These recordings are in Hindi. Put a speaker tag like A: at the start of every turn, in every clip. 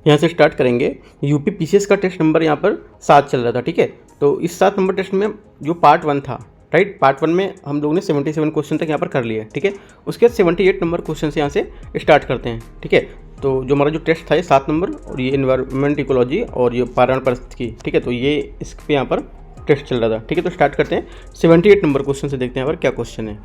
A: यहाँ से स्टार्ट करेंगे। यूपी पीसीएस का टेस्ट नंबर यहाँ पर 7 चल रहा था, ठीक है। तो इस 7 नंबर टेस्ट में जो पार्ट 1 था, राइट, पार्ट 1 में हम लोगों ने 77 क्वेश्चन तक यहाँ पर कर लिए, ठीक है। उसके बाद 78 नंबर क्वेश्चन से यहाँ से स्टार्ट करते हैं, ठीक है। तो जो हमारा जो टेस्ट था ये 7 नंबर, और ये इन्वायरमेंट इकोलॉजी और ये पर्यावरण परिस्थिति, ठीक है। तो ये इस पे यहाँ पर टेस्ट चल रहा था, ठीक है। तो स्टार्ट करते हैं 78 नंबर क्वेश्चन से, देखते हैं यहाँ पर क्या क्वेश्चन है।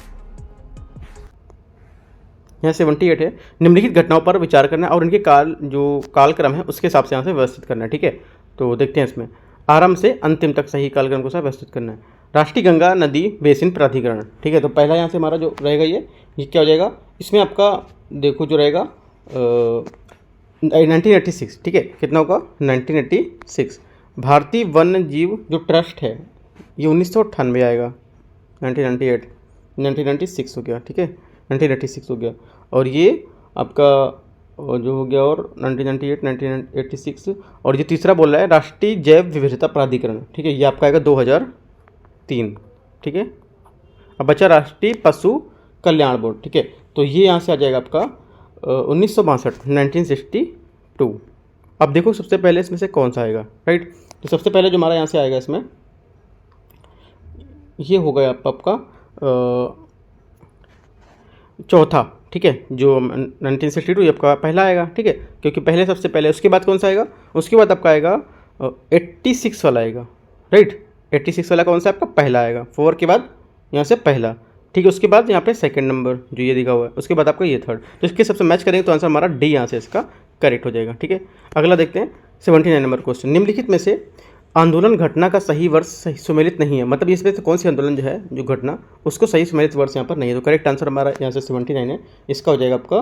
A: यहाँ 78 है, निम्नलिखित घटनाओं पर विचार करना और इनके कालक्रम है उसके हिसाब से यहाँ से व्यवस्थित करना है, ठीक है। तो देखते हैं इसमें आरंभ से अंतिम तक सही कालक्रम को साथ व्यवस्थित करना है। राष्ट्रीय गंगा नदी बेसिन प्राधिकरण, ठीक है। तो पहला यहाँ से हमारा जो रहेगा ये क्या हो जाएगा, इसमें आपका देखो जो रहेगा 1986, ठीक है। कितना होगा 1986। भारतीय वन्य जीव जो ट्रस्ट है ये 1998 आएगा, 1996 हो गया, ठीक है, 1986 हो गया। और ये आपका जो हो गया, और 1998, 1986, और ये तीसरा बोल रहा है राष्ट्रीय जैव विविधता प्राधिकरण, ठीक है। ये आपका आएगा 2003, ठीक है। अब बचा राष्ट्रीय पशु कल्याण बोर्ड, ठीक है। तो ये यहाँ से आ जाएगा आपका 1962, 1962। अब देखो सबसे पहले इसमें से कौन सा आएगा, राइट। तो सबसे पहले जो हमारा यहाँ से आएगा इसमें ये हो गया आपका चौथा, ठीक है। जो 1962 आपका पहला आएगा, ठीक है, क्योंकि पहले सबसे पहले, उसके बाद कौन सा आएगा, उसके बाद आपका आएगा 86 वाला आएगा, राइट। 86 वाला कौन सा आपका पहला आएगा, 4 के बाद यहाँ से पहला, ठीक है। उसके बाद यहाँ पे सेकंड नंबर जो ये दिखा हुआ है, उसके बाद आपका ये थर्ड। तो इसके सबसे मैच करेंगे तो आंसर हमारा डी यहाँ से इसका करेक्ट हो जाएगा, ठीक है। अगला देखते हैं 79 नंबर क्वेश्चन। निम्नलिखित में से आंदोलन घटना का सही वर्ष सही सुमेलित नहीं है, मतलब इसमें से कौन सी आंदोलन जो है जो घटना उसको सही सुमेलित वर्ष यहाँ पर नहीं है। तो करेक्ट आंसर हमारा यहाँ से 79 है, इसका हो जाएगा आपका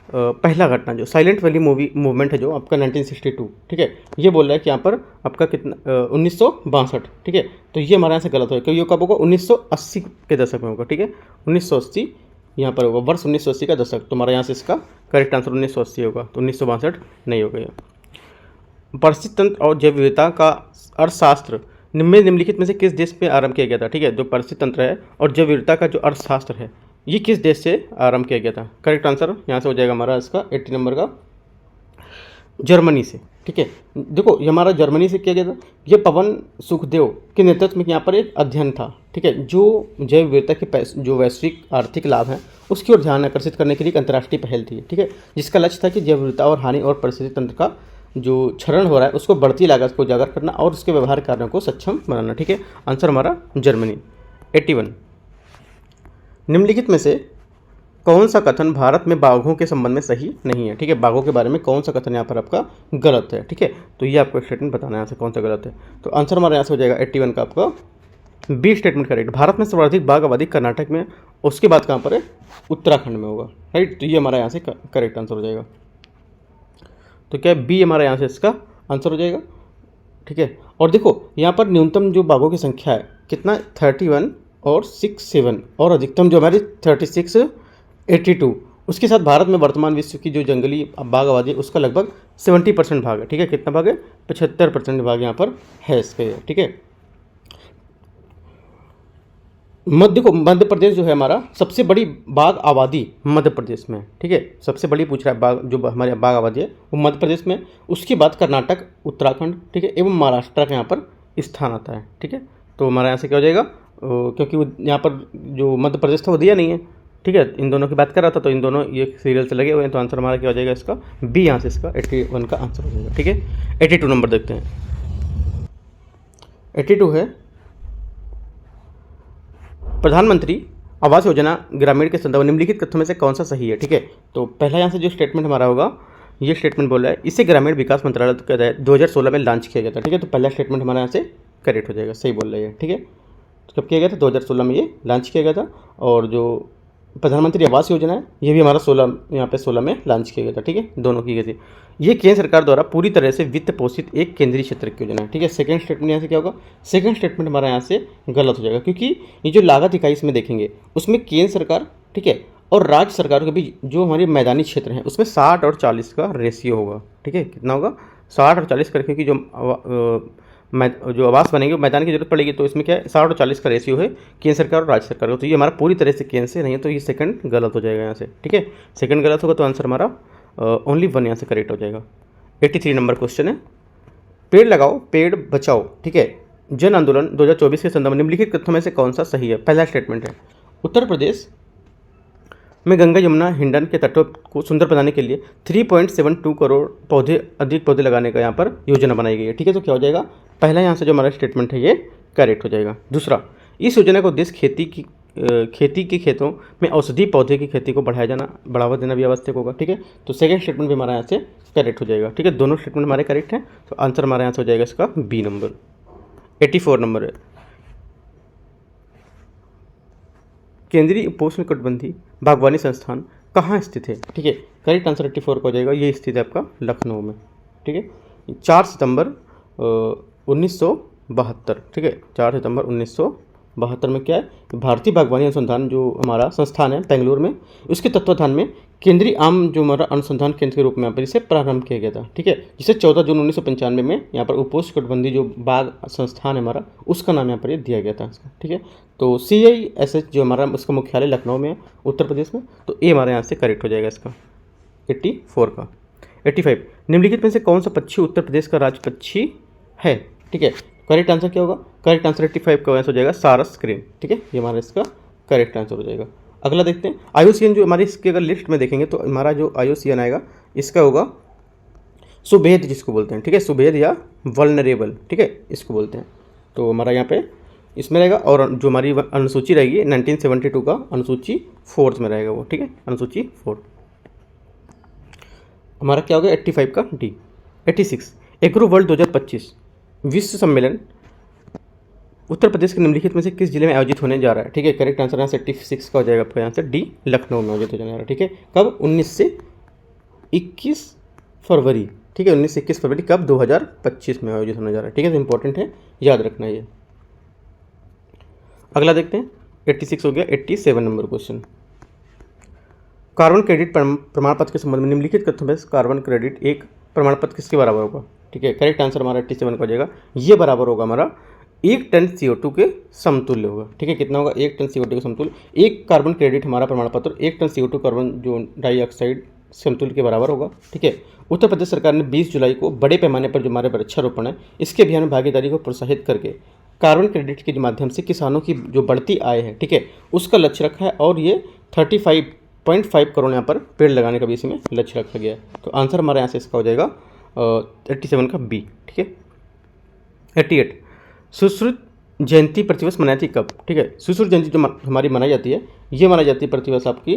A: पहला घटना जो साइलेंट वैली मूवमेंट है जो आपका 1962, ठीक है। ये बोल रहा है कि यहाँ पर आपका कितना 1962, ठीक है। तो ये हमारे यहाँ से गलत होगा, क्योंकि ये कब होगा 1980 के दशक में होगा, ठीक है। 1980 यहाँ पर होगा, वर्ष 1980 का दशक। तो हमारा यहाँ से इसका करेक्ट आंसर 1980 होगा, तो 1962 नहीं हो गया। परिस्थिति तंत्र और जैव विविधता का अर्थशास्त्र निम्नलिखित में से किस देश में आरंभ किया गया था, ठीक है। जो परिस्थिति तंत्र है और जैव विविधता का जो अर्थशास्त्र है ये किस देश से आरंभ किया गया था। करेक्ट आंसर यहाँ से हो जाएगा हमारा इसका 80 नंबर का जर्मनी से, ठीक है। देखो ये हमारा जर्मनी से किया गया था। ये पवन सुखदेव के नेतृत्व में यहाँ पर एक अध्ययन था, ठीक है, जो जैव विविधता के जो वैश्विक आर्थिक लाभ हैं उसकी ओर ध्यान आकर्षित करने के लिए एक अंतर्राष्ट्रीय पहल थी, ठीक है, जिसका लक्ष्य था कि जैव विविधता और हानि और परिस्थिति तंत्र का जो क्षरण हो रहा है उसको बढ़ती लागत को उजागर करना और उसके व्यवहार कार्यों को सक्षम बनाना, ठीक है। आंसर हमारा जर्मनी 81। निम्नलिखित में से कौन सा कथन भारत में बाघों के संबंध में सही नहीं है, ठीक है। बाघों के बारे में कौन सा कथन यहाँ पर आपका गलत है, ठीक है। तो ये आपको स्टेटमेंट बताना है यहाँ से कौन सा गलत है। तो आंसर हमारा यहाँ से हो जाएगा 81 का आपका बी स्टेटमेंट करेक्ट। भारत में सर्वाधिक बाघ आबादी कर्नाटक में, उसके बाद कहाँ पर है, उत्तराखंड में होगा, राइट। तो ये हमारा यहाँ से करेक्ट आंसर हो जाएगा। तो क्या बी हमारा यहाँ से इसका आंसर हो जाएगा, ठीक है। और देखो यहाँ पर न्यूनतम जो बाघों की संख्या है कितना 31 और 67, और अधिकतम जो हमारी 36 82। उसके साथ भारत में वर्तमान विश्व की जो जंगली बाघ आबादी है उसका लगभग 70% भाग है, ठीक है। कितना भाग है, 75% भाग यहाँ पर है इसके, ठीक है। मध्य प्रदेश जो है हमारा सबसे बड़ी बाघ आबादी मध्य प्रदेश में, ठीक है। सबसे बड़ी पूछ रहा है बाघ, जो हमारे बाघ आबादी है वो मध्य प्रदेश में, उसके बाद कर्नाटक, उत्तराखंड, ठीक है, एवं महाराष्ट्र का यहाँ पर स्थान आता है, ठीक है। तो हमारा यहाँ से क्या हो जाएगा, क्योंकि यहाँ पर जो मध्य प्रदेश था वो दिया नहीं है, ठीक है। इन दोनों की बात कर रहा था, तो इन दोनों ये सीरियल से लगे हुए हैं। तो आंसर हमारा क्या हो जाएगा इसका बी, यहाँ से इसका 81 का आंसर हो जाएगा, ठीक है। 82 नंबर देखते हैं। 82 है प्रधानमंत्री आवास योजना ग्रामीण के संदर्भ में निम्नलिखित कथनों में से कौन सा सही है, ठीक है। तो पहला यहाँ से जो स्टेटमेंट हमारा होगा, ये स्टेटमेंट बोल रहा है इसे ग्रामीण विकास मंत्रालय के तहत 2016 में लॉन्च किया गया था, ठीक है। तो पहला स्टेटमेंट हमारा यहाँ से करेक्ट हो जाएगा, सही बोल रहे हैं, ठीक है। तो कब किया गया था, 2016 में ये लॉन्च किया गया था। और जो प्रधानमंत्री आवास योजना है ये भी हमारा 16 में लॉन्च किया गया था, ठीक है। दोनों की गई थी। ये केंद्र सरकार द्वारा पूरी तरह से वित्त पोषित एक केंद्रीय क्षेत्र की योजना है, ठीक है। सेकंड स्टेटमेंट यहाँ से क्या होगा, सेकंड स्टेटमेंट हमारा यहाँ से गलत हो जाएगा, क्योंकि ये जो लागत इकाई इसमें देखेंगे उसमें केंद्र सरकार, ठीक है, और राज्य सरकारों के बीच जो हमारे मैदानी क्षेत्र हैं उसमें 60 और 40 का रेशियो होगा, ठीक है। कितना होगा, 60 और 40 का, क्योंकि जो आवास बनेंगे वो मैदान की जरूरत पड़ेगी। तो इसमें क्या है, 60 और 40 का रेशियो है केंद्र सरकार और राज्य सरकार का। तो ये हमारा पूरी तरह से केंद्र से नहीं है, तो ये सेकंड गलत हो जाएगा यहाँ से, ठीक है। सेकंड गलत होगा तो आंसर हमारा ओनली 1 यहाँ से करेक्ट हो जाएगा। 83 नंबर क्वेश्चन है, पेड़ लगाओ पेड़ बचाओ, ठीक है, जन आंदोलन 2024 के संदर्भ में निम्नलिखित कथनों में से कौन सा सही है। पहला स्टेटमेंट है, उत्तर प्रदेश में गंगा यमुना हिंडन के तटों को सुंदर बनाने के लिए 3.72 करोड़ अधिक पौधे लगाने का यहाँ पर योजना बनाई गई है, ठीक है। तो क्या हो जाएगा, पहला यहाँ से जो हमारा स्टेटमेंट है ये करेक्ट हो जाएगा। दूसरा, इस योजना का उद्देश्य खेती के खेतों में औषधि पौधे की खेती को बढ़ावा देना भी आवश्यक होगा, ठीक है। तो सेकंड स्टेटमेंट भी हमारा यहाँ से करेक्ट हो जाएगा, ठीक है। दोनों स्टेटमेंट हमारे करेक्ट हैं, तो आंसर हमारे यहाँ से हो जाएगा इसका बी नंबर। 84 नंबर है, केंद्रीय उपोष्णकटिबंधीय बागवानी संस्थान कहाँ स्थित है, ठीक है। करेक्ट आंसर 84 का हो जाएगा, ये स्थित है आपका लखनऊ में, ठीक है। 4 सितंबर 1972, ठीक है, 4 सितंबर 1972 में क्या है, भारतीय बागवानी अनुसंधान जो हमारा संस्थान है बेंगलुरु में, उसके तत्वाधान में केंद्रीय आम जो हमारा अनुसंधान केंद्र के रूप में यहाँ पर इसे प्रारंभ किया गया था, ठीक है। जिसे 14 जून 1995 में यहाँ पर उपोष्णकटिबंधीय जो बाग संस्थान है हमारा, उसका नाम यहाँ पर ये दिया गया था इसका, ठीक है। तो CISH जो हमारा उसका मुख्यालय लखनऊ में है उत्तर प्रदेश में, तो ये हमारे यहाँ से करेक्ट हो जाएगा इसका 84 का। 85, निम्नलिखित में से कौन सा पक्षी उत्तर प्रदेश का राज्य पक्षी है, ठीक है। करेक्ट आंसर क्या होगा, करेक्ट आंसर 85 का आंसर हो जाएगा सारस क्रेन, ठीक है, ये हमारा इसका करेक्ट आंसर हो जाएगा। अगला देखते हैं, IUCN जो हमारी इसके अगर लिस्ट में देखेंगे तो हमारा जो IUCN आएगा इसका होगा सुभेद जिसको बोलते हैं, ठीक है, सुभेद या वल्नरेबल, ठीक है, इसको बोलते हैं। तो हमारा यहाँ पे इसमें रहेगा, और जो हमारी अनुसूची रहेगी 1972 का अनुसूची 4th में रहेगा वो, ठीक है, अनुसूची 4 हमारा क्या हो गया 85 का डी। 86, एग्रो वर्ल्ड 2025 विश्व सम्मेलन उत्तर प्रदेश के निम्नलिखित में से किस जिले में आयोजित होने जा रहा है, ठीक है। करेक्ट आंसर यहाँ से 86 का हो जाएगा आपका यहाँ से डी, लखनऊ में आयोजित होने जा रहा है, ठीक है। कब, 19 से 21 फरवरी, ठीक है, 19 से 21 फरवरी कब, 2025 में आयोजित होने जा रहा है, ठीक है। तो इंपॉर्टेंट है, याद रखना ये। अगला देखते हैं, 86 हो गया। 87 नंबर क्वेश्चन, कार्बन क्रेडिट प्रमाण पत्र के संबंध में निम्नलिखित कथनों में कार्बन क्रेडिट एक प्रमाण पत्र किसके बराबर होगा, ठीक है। करेक्ट आंसर हमारा 87 का हो जाएगा, ये बराबर होगा हमारा 1 टन CO2 के समतुल्य होगा, ठीक है। कितना होगा, 1 टन CO2 के समतुल्य। एक कार्बन क्रेडिट हमारा प्रमाण पत्र 1 टन CO2 कार्बन जो डाइऑक्साइड समतुल्य के बराबर होगा, ठीक है। उत्तर प्रदेश सरकार ने 20 जुलाई को बड़े पैमाने पर जो हमारे वृक्षारोपण है इसके अभियान में भागीदारी को प्रोत्साहित करके कार्बन क्रेडिट के माध्यम से किसानों की जो बढ़ती आय है, ठीक है, उसका लक्ष्य रखा है, और ये 35.5 करोड़ यहाँ पर पेड़ लगाने का भी इसमें लक्ष्य रखा गया है। तो आंसर हमारे यहाँ से इसका हो जाएगा 87 का बी, ठीक है। 88, सुश्रुत जयंती प्रतिवर्ष मनाई जाती कब, ठीक है। सुश्रुत जयंती जो हमारी मनाई जाती है, ये मनाई जाती है प्रतिवर्ष आपकी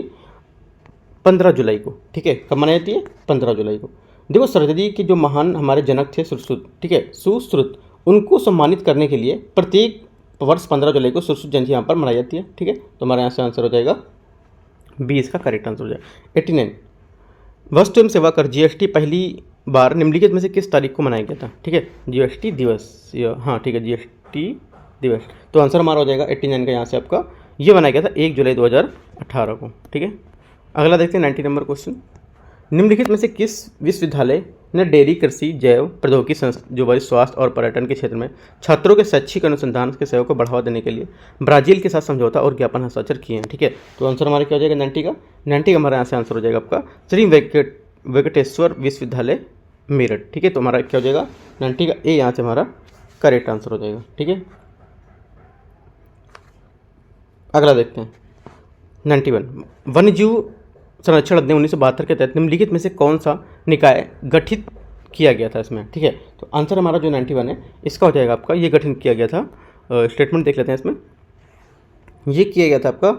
A: 15 जुलाई को, ठीक है। कब मनाई जाती है, 15 जुलाई को। देखो, सरस्वती के जो महान हमारे जनक थे सुश्रुत, ठीक है, सुश्रुत, उनको सम्मानित करने के लिए प्रत्येक वर्ष 15 जुलाई को सुश्रुत जयंती यहाँ पर मनाई जाती है, ठीक है। तो हमारे यहाँ से आंसर हो जाएगा बी, इसका करेक्ट आंसर हो जाएगा। 89, वस्तु एवं सेवा कर GST पहली बार निम्नलिखित में से किस तारीख को मनाया गया था, ठीक है। GST दिवस, हाँ ठीक है, GST दिवस। तो आंसर हमारा हो जाएगा 89 का यहाँ से आपका, ये बनाया गया था 1 जुलाई 2018 को, ठीक है। अगला देखते हैं 90 नंबर क्वेश्चन, निम्नलिखित में से किस विश्वविद्यालय ने डेयरी कृषि जैव प्रौद्योगिकी जो वरिष्ठ स्वास्थ्य और पर्यटन के क्षेत्र में छात्रों के शैक्षिक अनुसंधान के सेवा को बढ़ावा देने के लिए ब्राजील के साथ समझौता और ज्ञापन हस्ताक्षर किए हैं, ठीक है। तो आंसर हमारा क्या हो जाएगा 90 का, 90 का हमारा यहाँ से आंसर हो जाएगा आपका श्री वेंकटेश्वर विश्वविद्यालय मेरठ, ठीक है। तो हमारा क्या हो जाएगा 90 का ए, यहाँ से हमारा करेक्ट आंसर हो जाएगा, ठीक है। अगला देखते हैं 91, वन्यजीव संरक्षण अधिनियम 1972 के तहत निम्नलिखित में से कौन सा निकाय गठित किया गया था इसमें, ठीक है। तो आंसर हमारा जो 91 है इसका हो जाएगा आपका, ये गठन किया गया था, स्टेटमेंट देख लेते हैं इसमें। ये किया गया था आपका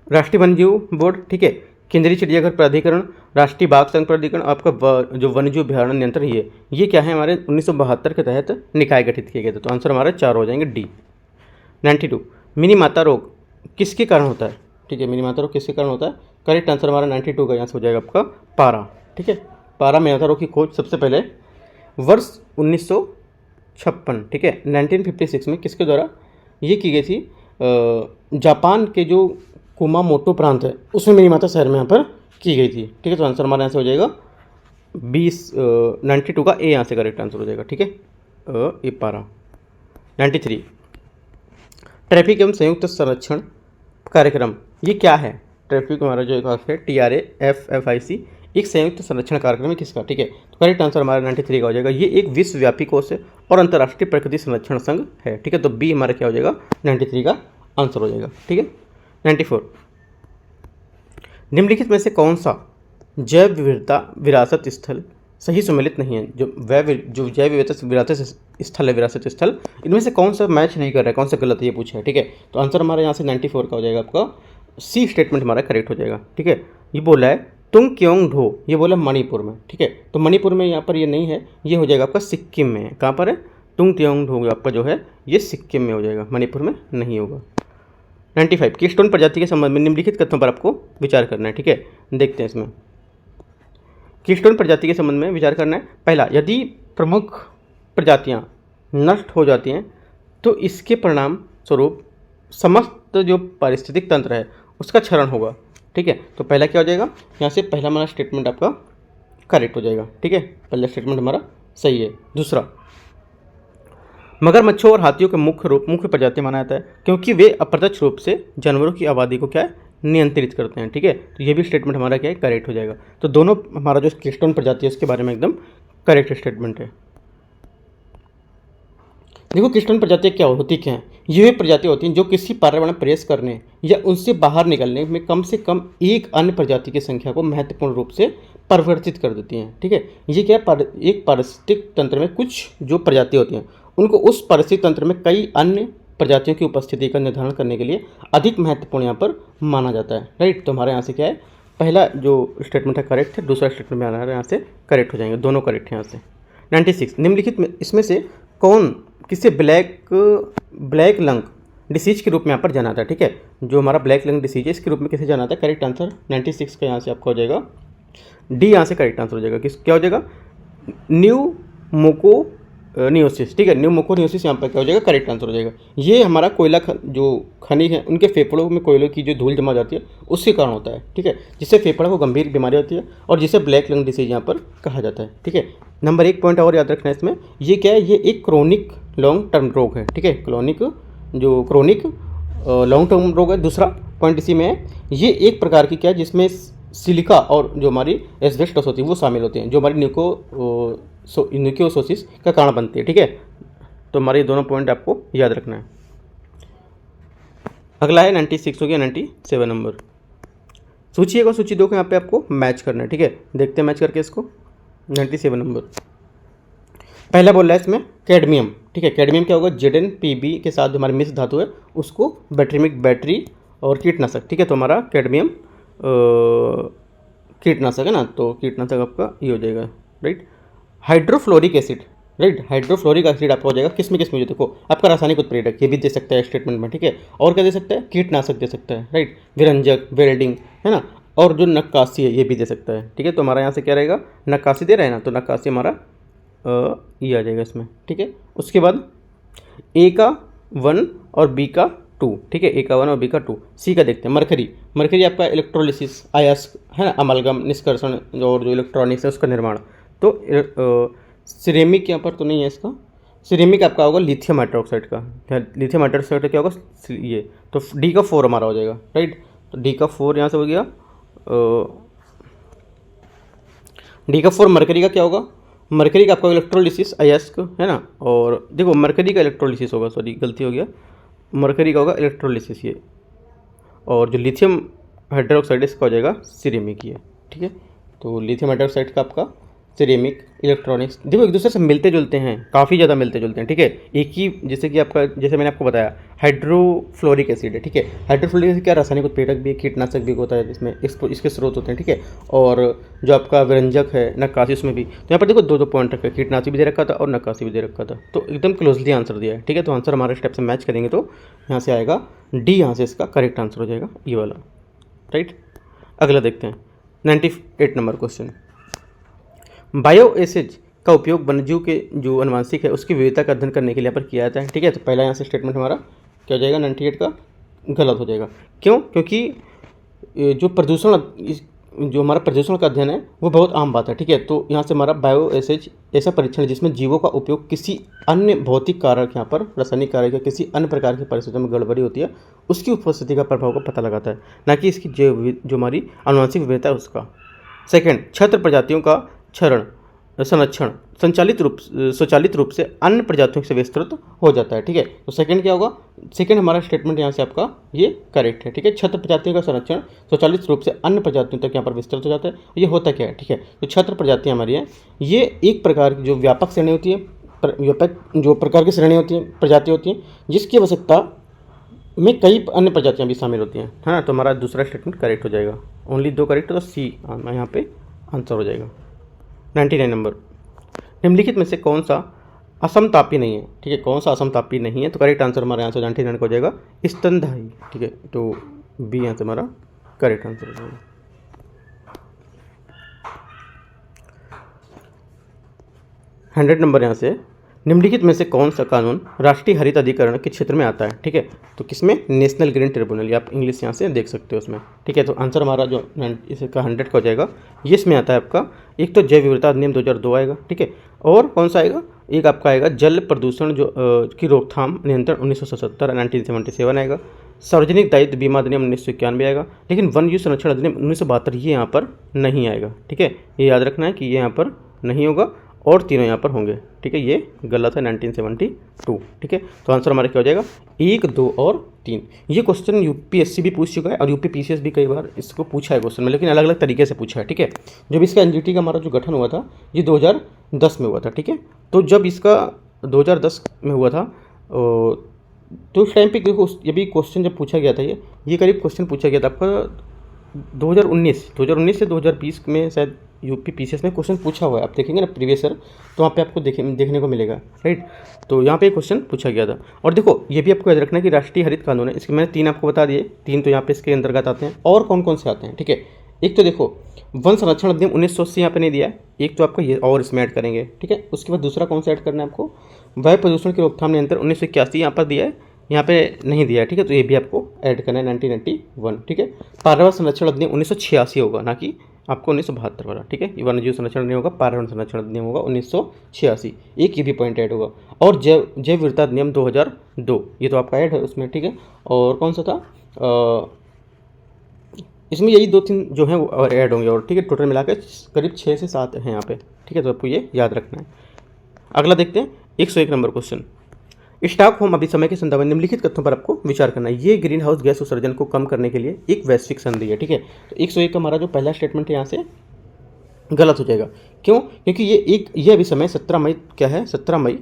A: राष्ट्रीय वन्यजीव बोर्ड, ठीक है, केंद्रीय चिड़ियाघर प्राधिकरण, राष्ट्रीय बाघ संघ प्राधिकरण, आपका जो वन्यजीव अभ्यारण्य नियंत्रण, ये क्या है हमारे 1972 के तहत निकाय गठित किए गए थे। तो आंसर हमारे 4 हो जाएंगे डी। 92, मिनी माता रोग किसके कारण होता है, ठीक है, मिनी माता रोग किसके कारण होता है। करेक्ट आंसर हमारा 92 का यहाँ से हो जाएगा आपका पारा, ठीक है। पारा मिनी माता रोग की खोज सबसे पहले वर्ष 1956, ठीक है, 1956 में किसके द्वारा ये की गई थी, जापान के जो कुमामोटो प्रांत है उसमें मिनी माता शहर में यहाँ पर की गई थी, ठीक है। तो आंसर हमारे यहाँ से हो जाएगा 92 का ए, यहाँ से करेक्ट आंसर हो जाएगा, ठीक है, ए पारा। 93, ट्रैफिक एवं संयुक्त संरक्षण कार्यक्रम, ये क्या है। ट्रैफिक हमारा जो है TRAFFIC, एक संयुक्त संरक्षण कार्यक्रम है किसका, ठीक है। तो करेक्ट आंसर हमारा 93 का हो जाएगा। ये एक विश्वव्यापी कोष है और अंतर्राष्ट्रीय प्रकृति संरक्षण संघ है, ठीक है। तो बी हमारा क्या हो जाएगा, 93 का आंसर हो जाएगा, ठीक है। 94, निम्नलिखित में से कौन सा जैव विविधता विरासत स्थल सही सम्मिलित नहीं है। जो जैव विविधता विरासत स्थल है, विरासत स्थल, इनमें से कौन सा मैच नहीं कर रहा है, कौन सा गलत है, ये पूछा है, ठीक है। तो आंसर हमारा यहाँ से 94 का हो जाएगा, आपका सी स्टेटमेंट हमारा करेक्ट हो जाएगा, ठीक है। ये बोला है तुंग क्योंग ढो, ये बोला मणिपुर में, ठीक है। तो मणिपुर में यहाँ पर ये नहीं है, ये हो जाएगा आपका सिक्किम में है। कहाँ पर है, तुंग त्योंग ढो आपका जो है ये सिक्किम में हो जाएगा, मणिपुर में नहीं होगा। 95, कीस्टोन प्रजाति के संबंध में निम्नलिखित कथनों पर आपको विचार करना है, ठीक है। देखते हैं इसमें कीस्टोन प्रजाति के संबंध में विचार करना है। पहला, यदि प्रमुख प्रजातियां नष्ट हो जाती हैं तो इसके परिणाम स्वरूप समस्त जो पारिस्थितिक तंत्र है उसका क्षरण होगा, ठीक है। तो पहला क्या हो जाएगा, यहाँ से पहला हमारा स्टेटमेंट आपका करेक्ट हो जाएगा, ठीक है। पहला स्टेटमेंट हमारा सही है। दूसरा, मगरमच्छों और हाथियों के मुख्य प्रजाति माना जाता है क्योंकि वे अप्रत्यक्ष रूप से जानवरों की आबादी को क्या है, नियंत्रित करते हैं, ठीक है। तो ये भी स्टेटमेंट हमारा क्या है, करेक्ट हो जाएगा। तो दोनों हमारा जो कीस्टोन प्रजाति है उसके बारे में एकदम करेक्ट स्टेटमेंट है। देखो कीस्टोन प्रजातियाँ क्या होती क्या हैं, ये वे प्रजातियाँ होती हैं जो किसी पर्यावरण में प्रवेश करने या उनसे बाहर निकलने में कम से कम एक अन्य प्रजाति की संख्या को महत्वपूर्ण रूप से परिवर्तित कर देती हैं, ठीक है। ये क्या एक पारिस्थितिक तंत्र में कुछ जो प्रजातियाँ होती हैं उनको उस पारिस्थितिक तंत्र में कई अन्य प्रजातियों की उपस्थिति का निर्धारण करने के लिए अधिक महत्वपूर्ण यहाँ पर माना जाता है, राइट। तो हमारे यहाँ से क्या है, पहला जो स्टेटमेंट है करेक्ट है, दूसरा स्टेटमेंट में हमारे यहाँ से करेक्ट हो जाएंगे, दोनों करेक्ट हैं यहाँ से। 96, निम्नलिखित में इसमें से कौन किसे ब्लैक लंग डिसीज के रूप में यहाँ पर जाना था, ठीक है। जो हमारा ब्लैक लंग डिसीज है इसके रूप में किसे जाना था, करेक्ट आंसर 96 का यहाँ से आपका हो जाएगा डी, यहाँ से करेक्ट आंसर हो जाएगा। क्या हो जाएगा, न्यूमोकोनियोसिस, ठीक है। न्यूमोकोनियोसिस यहाँ पर क्या हो जाएगा, करेक्ट आंसर हो जाएगा। ये हमारा कोयला जो खनिज है उनके फेफड़ों में कोयलों की जो धूल जमा जाती है उसके कारण होता है, ठीक है, जिससे फेफड़ों को गंभीर बीमारी होती है और जिसे ब्लैक लंग डिसीज यहाँ पर कहा जाता है, ठीक है। नंबर 1 पॉइंट और याद रखना है इसमें, ये क्या है, ये एक क्रोनिक लॉन्ग टर्म रोग है, ठीक है। क्रोनिक लॉन्ग टर्म रोग है। दूसरा पॉइंट इसी में है, ये एक प्रकार की क्या है जिसमें सिलिका और जो हमारी एस्बेस्टोस होती है वो शामिल होते हैं, जो हमारी न्यूक्लियोसिस का कारण बनती है, ठीक है। तो हमारे दोनों पॉइंट आपको याद रखना है। अगला है 96 हो गया, 97 नंबर सूची 1 और सूची 2 को यहाँ पे आपको मैच करना है, ठीक है। देखते हैं मैच करके इसको। 97 नंबर पहला बोल रहा है इसमें कैडमियम, ठीक है। कैडमियम क्या होगा, ZnPb के साथ जो हमारी मिश्र धातु है उसको बैटरी और कीटनाशक, ठीक है। तो हमारा कैडमियम कीटनाशक है ना, तो कीटनाशक आपका ये हो जाएगा, right. Hydrofluoric acid, right. Hydrofluoric acid आपका हो जाएगा किस में जो देखो आपका रासायनिक उत्प्रेरक, ये भी दे सकता है स्टेटमेंट में, ठीक है। और क्या दे सकता है, कीटनाशक दे सकता है, राइट। विरंजक, वेल्डिंग है ना, और जो नक्काशी है ये भी दे सकता है, ठीक है। तो हमारा यहाँ से क्या रहेगा, नक्काशी दे रहा है ना, तो नक्काशी हमारा ये आ जाएगा इसमें, ठीक है। उसके बाद ए का 1 और बी का 2, ठीक है। ए का 1 और बी का 2। सी का देखते हैं, मरकरी आपका इलेक्ट्रोलिसिस, अयस्क है ना, अमलगम, निष्कर्षण और जो इलेक्ट्रॉनिक्स है उसका निर्माण। तो सिरेमिक यहाँ पर तो नहीं है इसका, सिरेमिक आपका होगा लिथियम हाइड्रोक्साइड का, लिथियम हाइड्रोक्साइड का क्या होगा ये, तो डी का 4 हमारा हो जाएगा, राइट। तो डी का 4 यहाँ से हो गया, डी का 4 मरकरी का क्या होगा, मरकरी का आपका इलेक्ट्रोलिसिस अयस्क है ना, और देखो मरकरी का इलेक्ट्रोलिसिस होगा, सॉरी गलती हो गया, मरकरी का होगा इलेक्ट्रोलिसिस ये, और जो लिथियम हाइड्रोक्साइड इसका हो जाएगा सिरेमिक ये, ठीक है। तो लिथियम हाइड्रोक्साइड का आपका सिरेमिक, इलेक्ट्रॉनिक्स, देखो एक दूसरे से मिलते जुलते हैं, काफ़ी ज़्यादा मिलते जुलते हैं, ठीक है। एक ही जैसे कि आपका, जैसे मैंने आपको बताया हाइड्रोफ्लोरिक एसिड है, ठीक है। हाइड्रोफ्लोरिक एसिड क्या रासायनिक उत्प्रेरक भी है, कीटनाशक भी होता है, इसमें इसके स्रोत होते हैं, ठीक है। और जो आपका व्यंजक है नक्काशी, उसमें भी, तो यहाँ पर देखो 2 पॉइंट रखा है, कीटनाशक भी दे रखा था और नक्काशी भी दे रखा था, तो एकदम क्लोजली आंसर दिया है, ठीक है। तो आंसर हमारे स्टेप से मैच करेंगे तो यहाँ से आएगा डी, यहाँ से इसका करेक्ट आंसर हो जाएगा ये वाला, राइट। अगला देखते हैं 98 नंबर क्वेश्चन, बायो एसिड का उपयोग वन्यजीव के जो अनुवांशिक है उसकी विविधता का अध्ययन करने के लिए यहाँ पर किया जाता है, ठीक है। तो पहला यहाँ से स्टेटमेंट हमारा क्या हो जाएगा, 98 का गलत हो जाएगा। क्यों, क्योंकि जो हमारा प्रदूषण का अध्ययन है वो बहुत आम बात है, ठीक है। तो यहाँ से हमारा बायो एसिड ऐसा परीक्षण जिसमें जीवों का उपयोग किसी अन्य भौतिक कारक, यहाँ पर रासायनिक कारक या किसी अन्य प्रकार की परिस्थितियों में गड़बड़ी होती है उसकी उपस्थिति का प्रभाव को पता लगाता है, ना कि इसकी जो हमारी अनुवांशिक विविधता है उसका। सेकंड, छत्र प्रजातियों का क्षरण संरक्षण स्वचालित रूप से अन्य प्रजातियों से विस्तृत हो जाता है। ठीक है, तो सेकंड क्या होगा, सेकंड हमारा स्टेटमेंट यहाँ से आपका ये करेक्ट है। ठीक है, छत्र प्रजातियों का संरक्षण स्वचालित रूप से अन्य प्रजातियों तक यहाँ पर विस्तृत हो जाता है। ये होता क्या है? ठीक है, तो छत्र प्रजातियाँ हमारी हैं, ये एक प्रकार की जो व्यापक श्रेणी होती है, जो प्रकार की श्रेणी होती है, प्रजाति होती हैं, जिसकी आवश्यकता में कई अन्य प्रजातियाँ भी शामिल होती हैं, है ना। तो हमारा दूसरा स्टेटमेंट करेक्ट हो जाएगा। ओनली 2 करेक्ट, तो सी यहाँ पे आंसर हो जाएगा। 99 नंबर, निम्नलिखित में से कौन सा असमतापी नहीं है? ठीक है, कौन सा असमतापी नहीं है? तो करेक्ट आंसर हमारे यहाँ से 99 हो जाएगा स्तनधारी। ठीक है, तो बी यहाँ से हमारा करेक्ट आंसर हो जाएगा। 100 नंबर यहाँ से, निम्नलिखित में से कौन सा कानून राष्ट्रीय हरित अधिकरण के क्षेत्र में आता है? ठीक है, तो किसमें? नेशनल ग्रीन ट्रिब्यूनल, आप इंग्लिश यहाँ से देख सकते हो उसमें। ठीक है, तो आंसर हमारा जो इसका 100 का हो जाएगा, ये इसमें आता है आपका। एक तो जैव विविधता अधिनियम 2002 आएगा। ठीक है, और कौन सा आएगा? एक आपका आएगा जल प्रदूषण जो की रोकथाम नियंत्रण 1977 1977 आएगा। सार्वजनिक दायित्व बीमा अधिनियम 1991 आएगा। लेकिन वन जीव संरक्षण अधिनियम 1972 ये यहाँ पर नहीं आएगा। ठीक है, ये याद रखना है कि ये यहाँ पर नहीं होगा और तीनों यहाँ पर होंगे। ठीक है, ये गलत है 1972। ठीक है, तो आंसर हमारा क्या हो जाएगा? 1, 2 और 3। ये क्वेश्चन यूपीएससी भी पूछ चुका है और यूपीपीसीएस भी कई बार इसको पूछा है क्वेश्चन में, लेकिन अलग अलग तरीके से पूछा है। ठीक है, जब इसका एनजीटी का हमारा जो गठन हुआ था ये 2010 में हुआ था। ठीक है, तो जब इसका 2010 में हुआ था तो उस टाइम पे देखो, ये भी क्वेश्चन जब पूछा गया था, ये करीब क्वेश्चन पूछा गया था आपका 2019 से 2020 में शायद यूपीपीसीएस में क्वेश्चन पूछा हुआ है। आप देखेंगे ना प्रीवियस ईयर, तो वहाँ पे आपको देखने को मिलेगा, राइट। तो यहाँ पे क्वेश्चन पूछा गया था। और देखो, ये भी आपको याद रखना है कि राष्ट्रीय हरित कानून है, इसके मैंने 3 आपको बता दिए, 3 तो यहाँ पे इसके अंतर्गत आते हैं। और कौन कौन से आते हैं? ठीक है, एक तो देखो वन संरक्षण अधिनियम 1980 यहाँ पे नहीं दिया है, एक तो आपको ये और इसमें ऐड करेंगे। ठीक है, उसके बाद दूसरा कौन सा ऐड करना है आपको? वायु प्रदूषण की रोकथाम नियंत्रण 1981 यहाँ पर दिया है, यहाँ पे नहीं दिया है। ठीक है, तो ये भी आपको ऐड करना है 1991। ठीक है, पर्यावरण संरक्षण अधिनियम 1986 होगा, ना कि आपको 1972 वाला। ठीक है, वन्य जीव संरक्षण अधिनियम होगा, पर्यावरण संरक्षण अधिनियम होगा 1986, एक ये भी पॉइंट ऐड होगा। और जैव विविधता अधिनियम 2002, ये तो आपका ऐड है उसमें। ठीक है, और कौन सा था इसमें? यही 2-3 जो हैं वो ऐड होंगे। और ठीक है, टोटल मिला के करीब 6 से 7 हैं यहाँ पे। ठीक है, तो आपको ये याद रखना है। अगला देखते हैं 101 नंबर क्वेश्चन। स्टॉकहोम अभिसमय के संदर्भ में निम्नलिखित तथ्यों पर आपको विचार करना है। ये ग्रीन हाउस गैस उत्सर्जन को कम करने के लिए एक वैश्विक संधि है। ठीक है, तो 101 का हमारा जो पहला स्टेटमेंट है यहाँ से गलत हो जाएगा। क्यों? क्योंकि ये अभिसमय 17 मई क्या है? 17 मई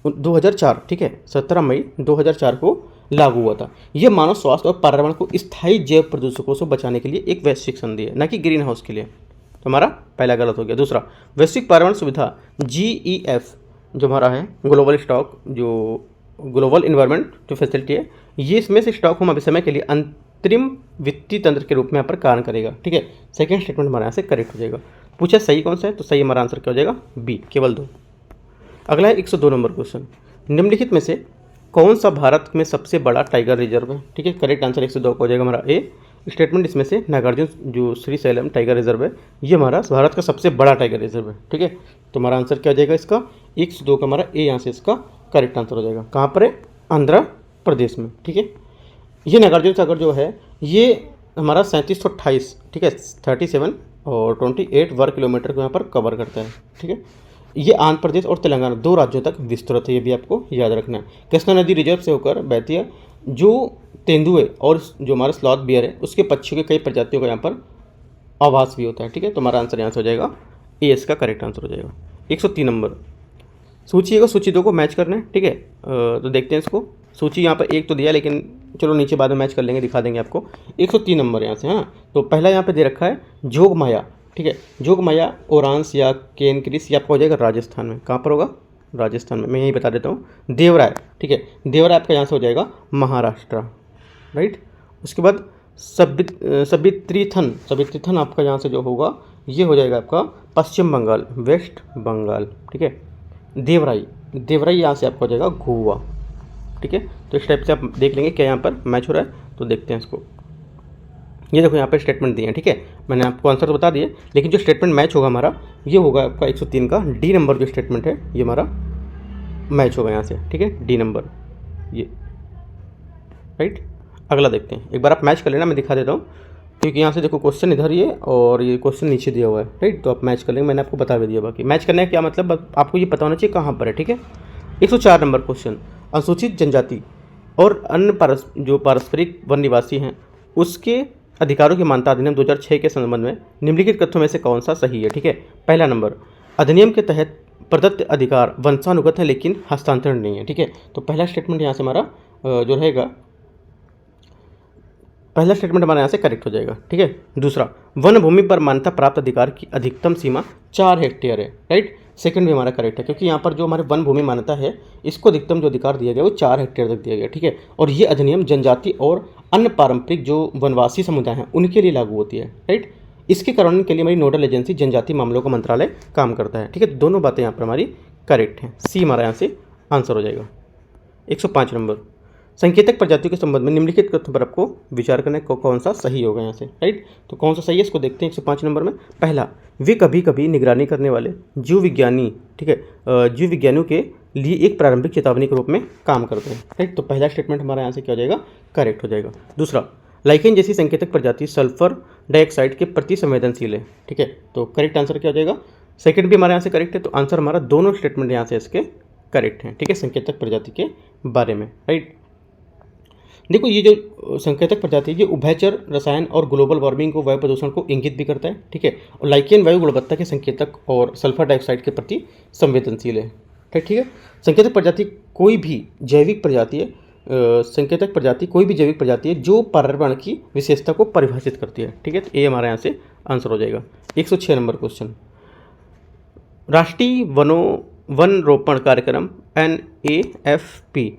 A: 2004। ठीक है, 17 मई 2004 को लागू हुआ था। ये मानव स्वास्थ्य और पर्यावरण को स्थायी जैव प्रदूषकों से बचाने के लिए एक वैश्विक संधि है, न कि ग्रीन हाउस के लिए। तो हमारा पहला गलत हो गया। दूसरा, वैश्विक पर्यावरण सुविधा GEF जो हमारा है ग्लोबल स्टॉक, जो ग्लोबल इन्वायरमेंट जो फैसिलिटी है, ये इसमें से स्टॉकहोम अभिसमय के लिए अंतरिम वित्तीय तंत्र के रूप में यहाँ पर कार्य करेगा। ठीक है, सेकंड स्टेटमेंट हमारे यहाँ से करेक्ट हो जाएगा। पूछा सही कौन सा है? तो सही हमारा आंसर क्या हो जाएगा? बी, केवल 2। अगला है 102 नंबर क्वेश्चन। निम्नलिखित में से कौन सा भारत में सबसे बड़ा टाइगर रिजर्व है? ठीक है, करेक्ट आंसर 102 का हो जाएगा हमारा ए। स्टेटमेंट इसमें से नागार्जुन जो श्रीशैलम टाइगर रिजर्व है, ये हमारा भारत का सबसे बड़ा टाइगर रिजर्व है। ठीक है, तो हमारा आंसर क्या हो जाएगा इसका? 102 का हमारा ए यहाँ से इसका करेक्ट आंसर हो जाएगा। कहाँ पर है? आंध्र प्रदेश में। ठीक है, ये नागार्जुन सागर जो है ये हमारा 3728, ठीक है, 37 और 28 वर्ग किलोमीटर को यहाँ पर कवर करता है। ठीक है, ये आंध्र प्रदेश और तेलंगाना 2 राज्यों तक विस्तृत है, ये भी आपको याद रखना है। कृष्णा नदी रिजर्व से होकर बहती है। जो तेंदुए और जो हमारा स्लॉथ बियर है उसके पक्षियों के कई प्रजातियों का यहाँ पर आवास भी होता है। ठीक है, तो हमारा आंसर यहाँ से हो जाएगा ए, इसका करेक्ट आंसर हो जाएगा। 103 नंबर, सूची 1 और सूची 2 को मैच करना है। ठीक है, तो देखते हैं इसको। सूची यहाँ पर 1 तो दिया, लेकिन चलो नीचे बाद में मैच कर लेंगे, दिखा देंगे आपको। 103 नंबर यहाँ से। हाँ, तो पहला यहाँ पे दे रखा है जोगमाया। ठीक है, जोगमाया ओरांस या केनक्रिस, ये आपका हो जाएगा राजस्थान में। कहाँ पर होगा? राजस्थान में। मैं यही बता देता हूँ, देवराय। ठीक है, देवराय आपका यहाँ से हो जाएगा महाराष्ट्र, राइट। उसके बाद सबित्रिथन आपका यहाँ से जो होगा ये हो जाएगा आपका पश्चिम बंगाल, वेस्ट बंगाल। ठीक है, देवराई यहाँ से आपका हो जाएगा गोवा। ठीक है, तो इस टाइप से आप देख लेंगे क्या यहाँ पर मैच हो रहा है। तो देखते हैं इसको। ये देखो यहाँ पर स्टेटमेंट दिए हैं। ठीक है, मैंने आपको आंसर तो बता दिए, लेकिन जो स्टेटमेंट मैच होगा हमारा ये होगा आपका 103 का डी नंबर जो स्टेटमेंट है, ये हमारा मैच होगा यहाँ से। ठीक है, डी नंबर ये, राइट। अगला देखते हैं, एक बार आप मैच कर लेना, मैं दिखा देता हूँ क्योंकि यहाँ से देखो क्वेश्चन इधर ही है और ये क्वेश्चन नीचे दिया हुआ है, राइट। तो आप मैच कर लेंगे, मैंने आपको बता भी दिया। बाकी मैच करने का क्या मतलब, बस आपको ये पता होना चाहिए कहाँ पर है, ठीक है। 104 नंबर क्वेश्चन, अनुसूचित जनजाति और अन्य जो पारस्परिक वन निवासी हैं उसके अधिकारों की मान्यता अधिनियम 2006 के संबंध में निम्नलिखित कथनों में से कौन सा सही है, ठीक है। पहला नंबर, अधिनियम के तहत प्रदत्त अधिकार वंशानुगत है लेकिन हस्तांतरण नहीं है, ठीक है। तो पहला स्टेटमेंट यहाँ से हमारा जो रहेगा, पहला स्टेटमेंट हमारे यहाँ से करेक्ट हो जाएगा, ठीक है। दूसरा, वन भूमि पर मान्यता प्राप्त अधिकार की अधिकतम सीमा 4 हेक्टेयर है, राइट। सेकंड भी हमारा करेक्ट है, क्योंकि यहाँ पर जो हमारे वन भूमि मान्यता है इसको अधिकतम जो अधिकार दिया गया वो 4 हेक्टेयर तक दिया गया, ठीक है। और ये अधिनियम जनजाति और अन्य पारंपरिक जो वनवासी समुदाय हैं उनके लिए लागू होती है, राइट। इसके कार्यान्वयन के लिए हमारी नोडल एजेंसी जनजाति मामलों का मंत्रालय काम करता है, ठीक है। दोनों बातें यहाँ पर हमारी करेक्ट हैं, सी हमारा यहाँ से आंसर हो जाएगा। 105 नंबर, संकेतक प्रजातियों के संबंध में निम्नलिखित कथनों पर आपको विचार करना है कौन सा सही होगा यहाँ से, राइट। तो कौन सा सही है इसको देखते हैं 105 नंबर में। पहला, वे कभी कभी निगरानी करने वाले जीव विज्ञानी, ठीक है, जीव विज्ञानियों के लिए एक प्रारंभिक चेतावनी के रूप में काम करते हैं, राइट। तो पहला स्टेटमेंट हमारा यहाँ से क्या हो जाएगा, करेक्ट हो जाएगा। दूसरा, लाइकेन जैसी संकेतक प्रजाति सल्फर डाइऑक्साइड के प्रति संवेदनशील है, ठीक है। तो करेक्ट आंसर क्या हो जाएगा, सेकंड भी हमारे यहाँ से करेक्ट है। तो आंसर हमारा दोनों स्टेटमेंट यहाँ से इसके करेक्ट हैं, ठीक है, संकेतक प्रजाति के बारे में, राइट। देखो ये जो संकेतक प्रजाति ये उभयचर रसायन और ग्लोबल वार्मिंग को, वायु प्रदूषण को इंगित भी करता है, ठीक है। और लाइकेन वायु गुणवत्ता के संकेतक और सल्फर डाइऑक्साइड के प्रति संवेदनशील है, ठीक है। संकेतक प्रजाति कोई भी जैविक प्रजाति है, संकेतक प्रजाति कोई भी जैविक प्रजाति है जो पर्यावरण की विशेषता को परिभाषित करती है, ठीक है। तो ये हमारे यहाँ से आंसर हो जाएगा। 106 नंबर क्वेश्चन, राष्ट्रीय वन रोपण कार्यक्रम NAFP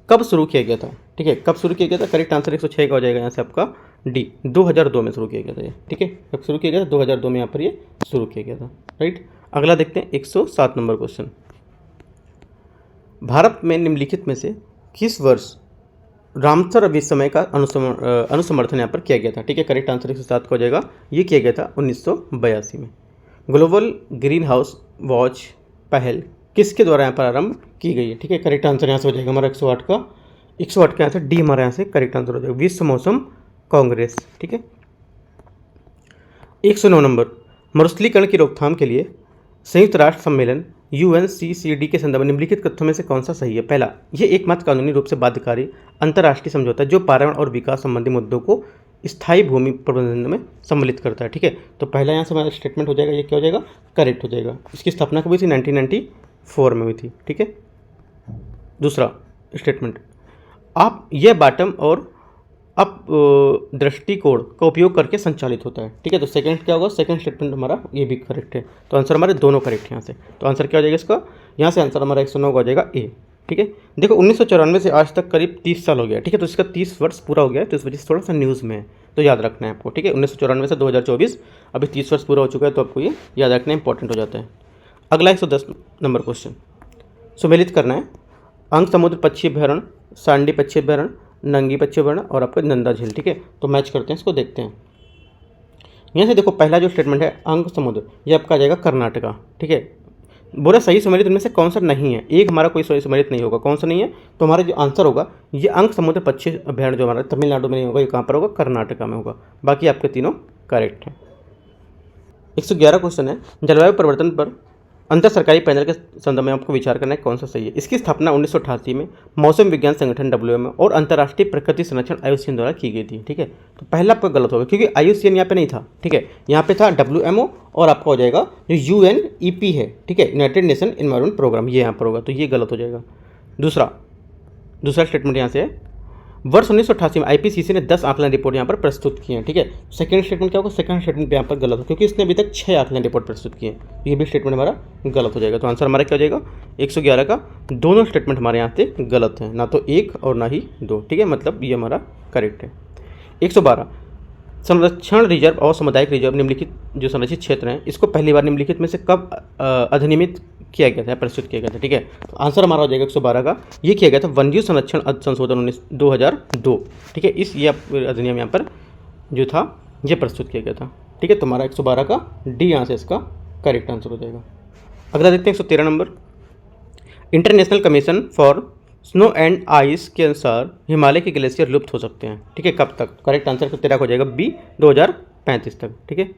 A: कब शुरू किया गया था, ठीक है। कब शुरू किया गया था, करेक्ट आंसर 106 का हो जाएगा यहाँ से आपका डी, 2002 में शुरू किया गया था ये, ठीक है। कब शुरू किया गया था, 2002 में यहाँ पर ये शुरू किया गया था, राइट। अगला देखते हैं 107 नंबर क्वेश्चन, भारत में निम्नलिखित में से किस वर्ष रामसर विश्वमय का अनुसमर्थन यहाँ पर किया गया था, ठीक है। करेक्ट आंसर 107 का हो जाएगा, ये किया गया था 1982 में। ग्लोबल ग्रीन हाउस वॉच पहल किसके द्वारा यहाँ पर आरंभ की गई है, ठीक है। करेक्ट आंसर यहाँ से हो जाएगा हमारा 108 का आंसर डी हमारे यहाँ से करेक्ट आंसर हो जाएगा, विश्व मौसम कांग्रेस, ठीक है। 109 नंबर, मरुस्थलीकरण की रोकथाम के लिए संयुक्त राष्ट्र सम्मेलन UNCCD के संदर्भ में निम्नलिखित कथनों में से कौन सा सही है। पहला, ये एकमात्र कानूनी रूप से बाध्यकारी अंतर्राष्ट्रीय समझौता है जो पर्यावरण और विकास संबंधी मुद्दों को स्थायी भूमि प्रबंधन में सम्मिलित करता है, ठीक है। तो पहला यहाँ से हमारा स्टेटमेंट हो जाएगा, ये क्या हो जाएगा, करेक्ट हो जाएगा। इसकी स्थापना कब हुई थी, 1994 में हुई थी, ठीक है। दूसरा स्टेटमेंट, आप यह बॉटम और अप दृष्टिकोण का उपयोग करके संचालित होता है, ठीक है। तो सेकंड क्या होगा, सेकंड स्टेटमेंट हमारा ये भी करेक्ट है। तो आंसर हमारे दोनों करेक्ट है यहाँ से। तो आंसर क्या हो जाएगा इसका, यहाँ से आंसर हमारा 109 का हो जाएगा ए, ठीक है। देखो 1994 से आज तक करीब 30 साल हो गया, ठीक है। तो इसका 30 वर्ष पूरा हो गया है, तो इस वजह से थोड़ा सा न्यूज़ में है, तो याद रखना है आपको, ठीक है। 1994 से 2024 अभी 30 वर्ष पूरा हो चुका है, तो आपको ये याद रखना इंपॉर्टेंट हो जाता है। अगला 110 नंबर क्वेश्चन, सुमेलित करना है अंग समुद्र पक्षी अभ्यारण्य, सांडी पक्षी अभ्यारण्य, नंगी पक्षी अभ्यारण्य और आपको नंदा झील, ठीक है। तो मैच करते हैं, इसको देखते हैं। यहाँ से देखो पहला जो स्टेटमेंट है अंग समुद्र, ये आपका आ जाएगा कर्नाटका, ठीक है। बोला सही सम्मिलित उनमें से कौन सा नहीं है, एक हमारा कोई सही सम्मिलित नहीं होगा, कौन सा नहीं है। तो हमारा जो आंसर होगा ये अंग समुद्र पक्षी अभ्यारण्य जो हमारा तमिलनाडु में नहीं होगा, ये कहाँ पर होगा, कर्नाटका में होगा। बाकी आपके तीनों करेक्ट हैं। 111 क्वेश्चन है, जलवायु परिवर्तन पर अंतर सरकारी पैनल के संदर्भ में आपको विचार करना है कौन सा सही है। इसकी स्थापना 1988 में मौसम विज्ञान संगठन WMO और अंतर्राष्ट्रीय प्रकृति संरक्षण IUCN द्वारा की गई थी, ठीक है। तो पहला आपका गलत होगा क्योंकि IUCN यहाँ पे नहीं था, ठीक है। यहाँ पे था WMO और आपका हो जाएगा जो UNEP है, ठीक है, यूनाइटेड नेशन एनवायरमेंट प्रोग्राम, ये यहाँ पर होगा, तो ये गलत हो जाएगा। दूसरा स्टेटमेंट यहाँ से है, वर्ष 1988 में IPCC ने 10 आकलन रिपोर्ट यहाँ पर प्रस्तुत किए हैं, ठीक है। सेकंड स्टेटमेंट क्या होगा, सेकंड स्टेटमेंट यहाँ पर गलत हो क्योंकि इसने अभी तक 6 आकलन रिपोर्ट प्रस्तुत किए हैं, ये भी स्टेटमेंट हमारा गलत हो जाएगा। तो आंसर हमारा क्या हो जाएगा, 111 का दोनों स्टेटमेंट हमारे यहाँ से गलत हैं, ना तो 1 और ना ही 2, ठीक है, मतलब ये हमारा करेक्ट है। 112, संरक्षण रिजर्व और सामुदायिक रिजर्व निम्नलिखित जो संरक्षित क्षेत्र हैं इसको पहली बार निम्नलिखित में से कब अधिनियमित किया गया था, प्रस्तुत किया गया था, ठीक है। तो आंसर हमारा हो जाएगा 112 का, ये किया गया था वन्यजीव संरक्षण संशोधन 2002, ठीक है। इस ये अधिनियम यहाँ पर जो था ये प्रस्तुत किया गया था, ठीक है। तो हमारा 112 का डी यहाँ से इसका करेक्ट आंसर हो जाएगा। अगला देखते हैं 113 number, international commission for snow and ice के अनुसार हिमालय के ग्लेशियर लुप्त हो सकते हैं, ठीक है, कब तक? करेक्ट आंसर तेरा हो जाएगा बी, 2035 तक, ठीक है।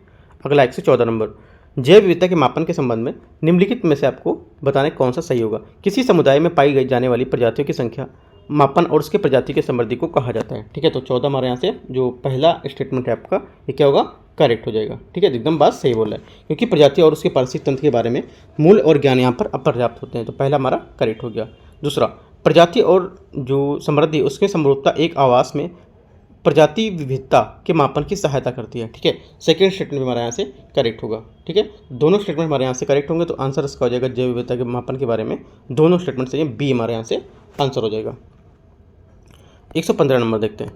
A: अगला 114 नंबर, जैव विविधता के मापन के संबंध में निम्नलिखित में से आपको बताने कौन सा सही होगा। किसी समुदाय में पाई गई जाने वाली प्रजातियों की संख्या, मापन और उसके प्रजाति के समृद्धि को कहा जाता है, ठीक है। तो 14 हमारे यहाँ से जो पहला स्टेटमेंट है आपका, ये क्या होगा? करेक्ट हो जाएगा, ठीक है। एकदम बात सही बोल रहा है, क्योंकि प्रजाति और उसके पारिस्थितिक तंत्र के बारे में मूल और ज्ञान यहाँ पर अपर्याप्त होते हैं। तो पहला हमारा करेक्ट हो गया। दूसरा, प्रजाति और जो समृद्धि उसके समरूपता एक आवास में प्रजाति विविधता के मापन की सहायता करती है, ठीक है। सेकेंड स्टेटमेंट हमारे यहाँ से करेक्ट होगा, ठीक है। दोनों स्टेटमेंट हमारे यहाँ से करेक्ट होंगे, तो आंसर इसका हो जाएगा जैव विविधता के मापन के बारे में दोनों स्टेटमेंट से बी हमारे यहाँ से आंसर हो जाएगा। 115 नंबर देखते हैं,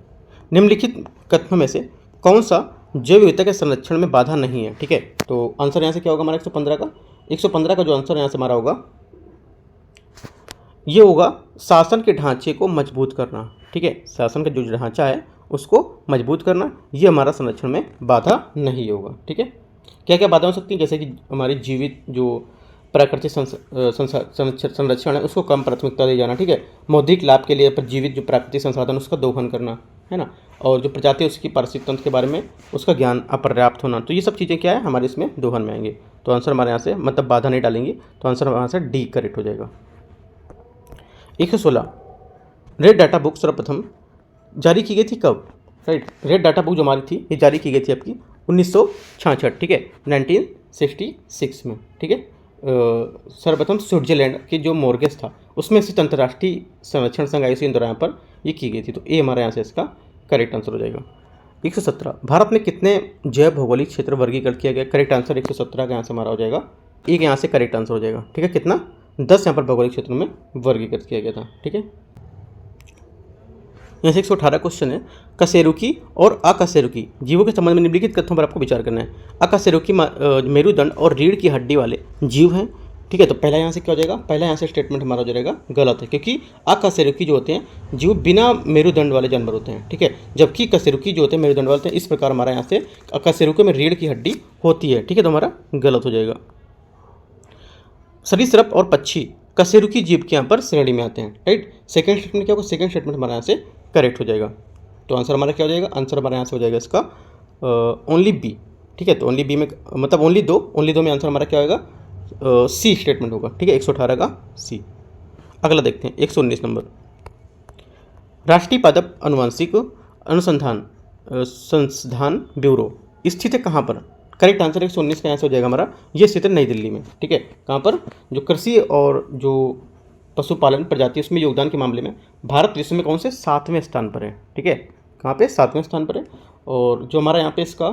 A: निम्नलिखित कथनों में से कौन सा जैव विविधता के संरक्षण में बाधा नहीं है, ठीक है। तो आंसर यहाँ से क्या होगा हमारा 115 का जो आंसर यहाँ से हमारा होगा ये होगा शासन के ढांचे को मजबूत करना, ठीक है। शासन का जो ढांचा है उसको मजबूत करना, ये हमारा संरक्षण में बाधा नहीं होगा, ठीक है। क्या क्या बाधा हो सकती है? जैसे कि हमारी जीवित जो प्राकृतिक संरक्षण है उसको कम प्राथमिकता दी जाना, ठीक है। मौद्रिक लाभ के लिए जीवित जो प्राकृतिक संसाधन उसका दोहन करना, है ना। और जो प्रजाति उसकी पारिस्थितिक तंत्र के बारे में उसका ज्ञान अपर्याप्त होना, तो ये सब चीज़ें क्या है हमारे इसमें दोहन में आएंगे। तो आंसर हमारे यहाँ से मतलब बाधा नहीं डालेंगे, तो आंसर हमारे यहाँ से डी करेक्ट हो जाएगा। 116, रेड डाटा बुक सर्वप्रथम जारी की गई थी कब? राइट, रेड डाटा बुक जो हमारी थी ये जारी की गई थी आपकी 1966, ठीक है, 1966 में, ठीक है। सर्वप्रथम स्विट्जरलैंड के जो मोर्गेस था उसमें स्थित अंतर्राष्ट्रीय संरक्षण संघ IUCN द्वारा यहाँ पर ये की गई थी, तो ए हमारे यहाँ से इसका करेक्ट आंसर हो जाएगा। 117, भारत में कितने जैव भौगोलिक क्षेत्र वर्गीकृत किया गया? करेक्ट आंसर 117 का यहाँ से हमारा हो जाएगा, एक यहाँ से करेक्ट आंसर हो जाएगा, ठीक है। कितना? 10 यहाँ पर भौगोलिक क्षेत्रों में वर्गीकृत किया गया था, ठीक है। यहाँ से 118 क्वेश्चन है, कशेरुकी और अकशेरुकी जीवों के संबंध में निम्नलिखित कथनों पर आपको विचार करना है। अकशेरुकी मेरुदंड और रीढ़ की हड्डी वाले जीव हैं, ठीक है। तो पहला यहाँ से क्या हो जाएगा? पहला यहाँ से स्टेटमेंट हमारा हो जाएगा गलत है, क्योंकि अकशेरुकी जो होते हैं जीव बिना मेरुदंड वाले जानवर होते हैं, ठीक है। जबकि कशेरुकी जो होते हैं मेरुदंड वाले होते हैं। इस प्रकार हमारा यहाँ से अकशेरुकी में रीढ़ की हड्डी होती है, ठीक है, तो हमारा गलत हो जाएगा। सरीसृप और पक्षी कशेरुकी जीव के यहाँ पर श्रेणी में आते हैं, राइट। सेकंड स्टेटमेंट क्या होगा? सेकंड स्टेटमेंट हमारे यहाँ से करेक्ट हो जाएगा। तो आंसर हमारा क्या हो जाएगा? आंसर हमारे यहाँ से हो जाएगा इसका ओनली बी, ठीक है। तो ओनली बी में मतलब ओनली दो में आंसर हमारा क्या होगा? सी स्टेटमेंट होगा, ठीक है, 118 का सी। अगला देखते हैं 119 नंबर, राष्ट्रीय पादप आनुवंशिक अनुसंधान संस्थान ब्यूरो स्थित है कहाँ पर? करेक्ट आंसर 119 का आंसर हो जाएगा हमारा, ये स्थित है नई दिल्ली में, ठीक है। कहाँ पर? जो कृषि और जो पशुपालन प्रजाति उसमें योगदान के मामले में भारत विश्व में कौन से 7वें स्थान पर है, ठीक है। कहाँ पे? 7वें स्थान पर है। और जो हमारा यहाँ पे इसका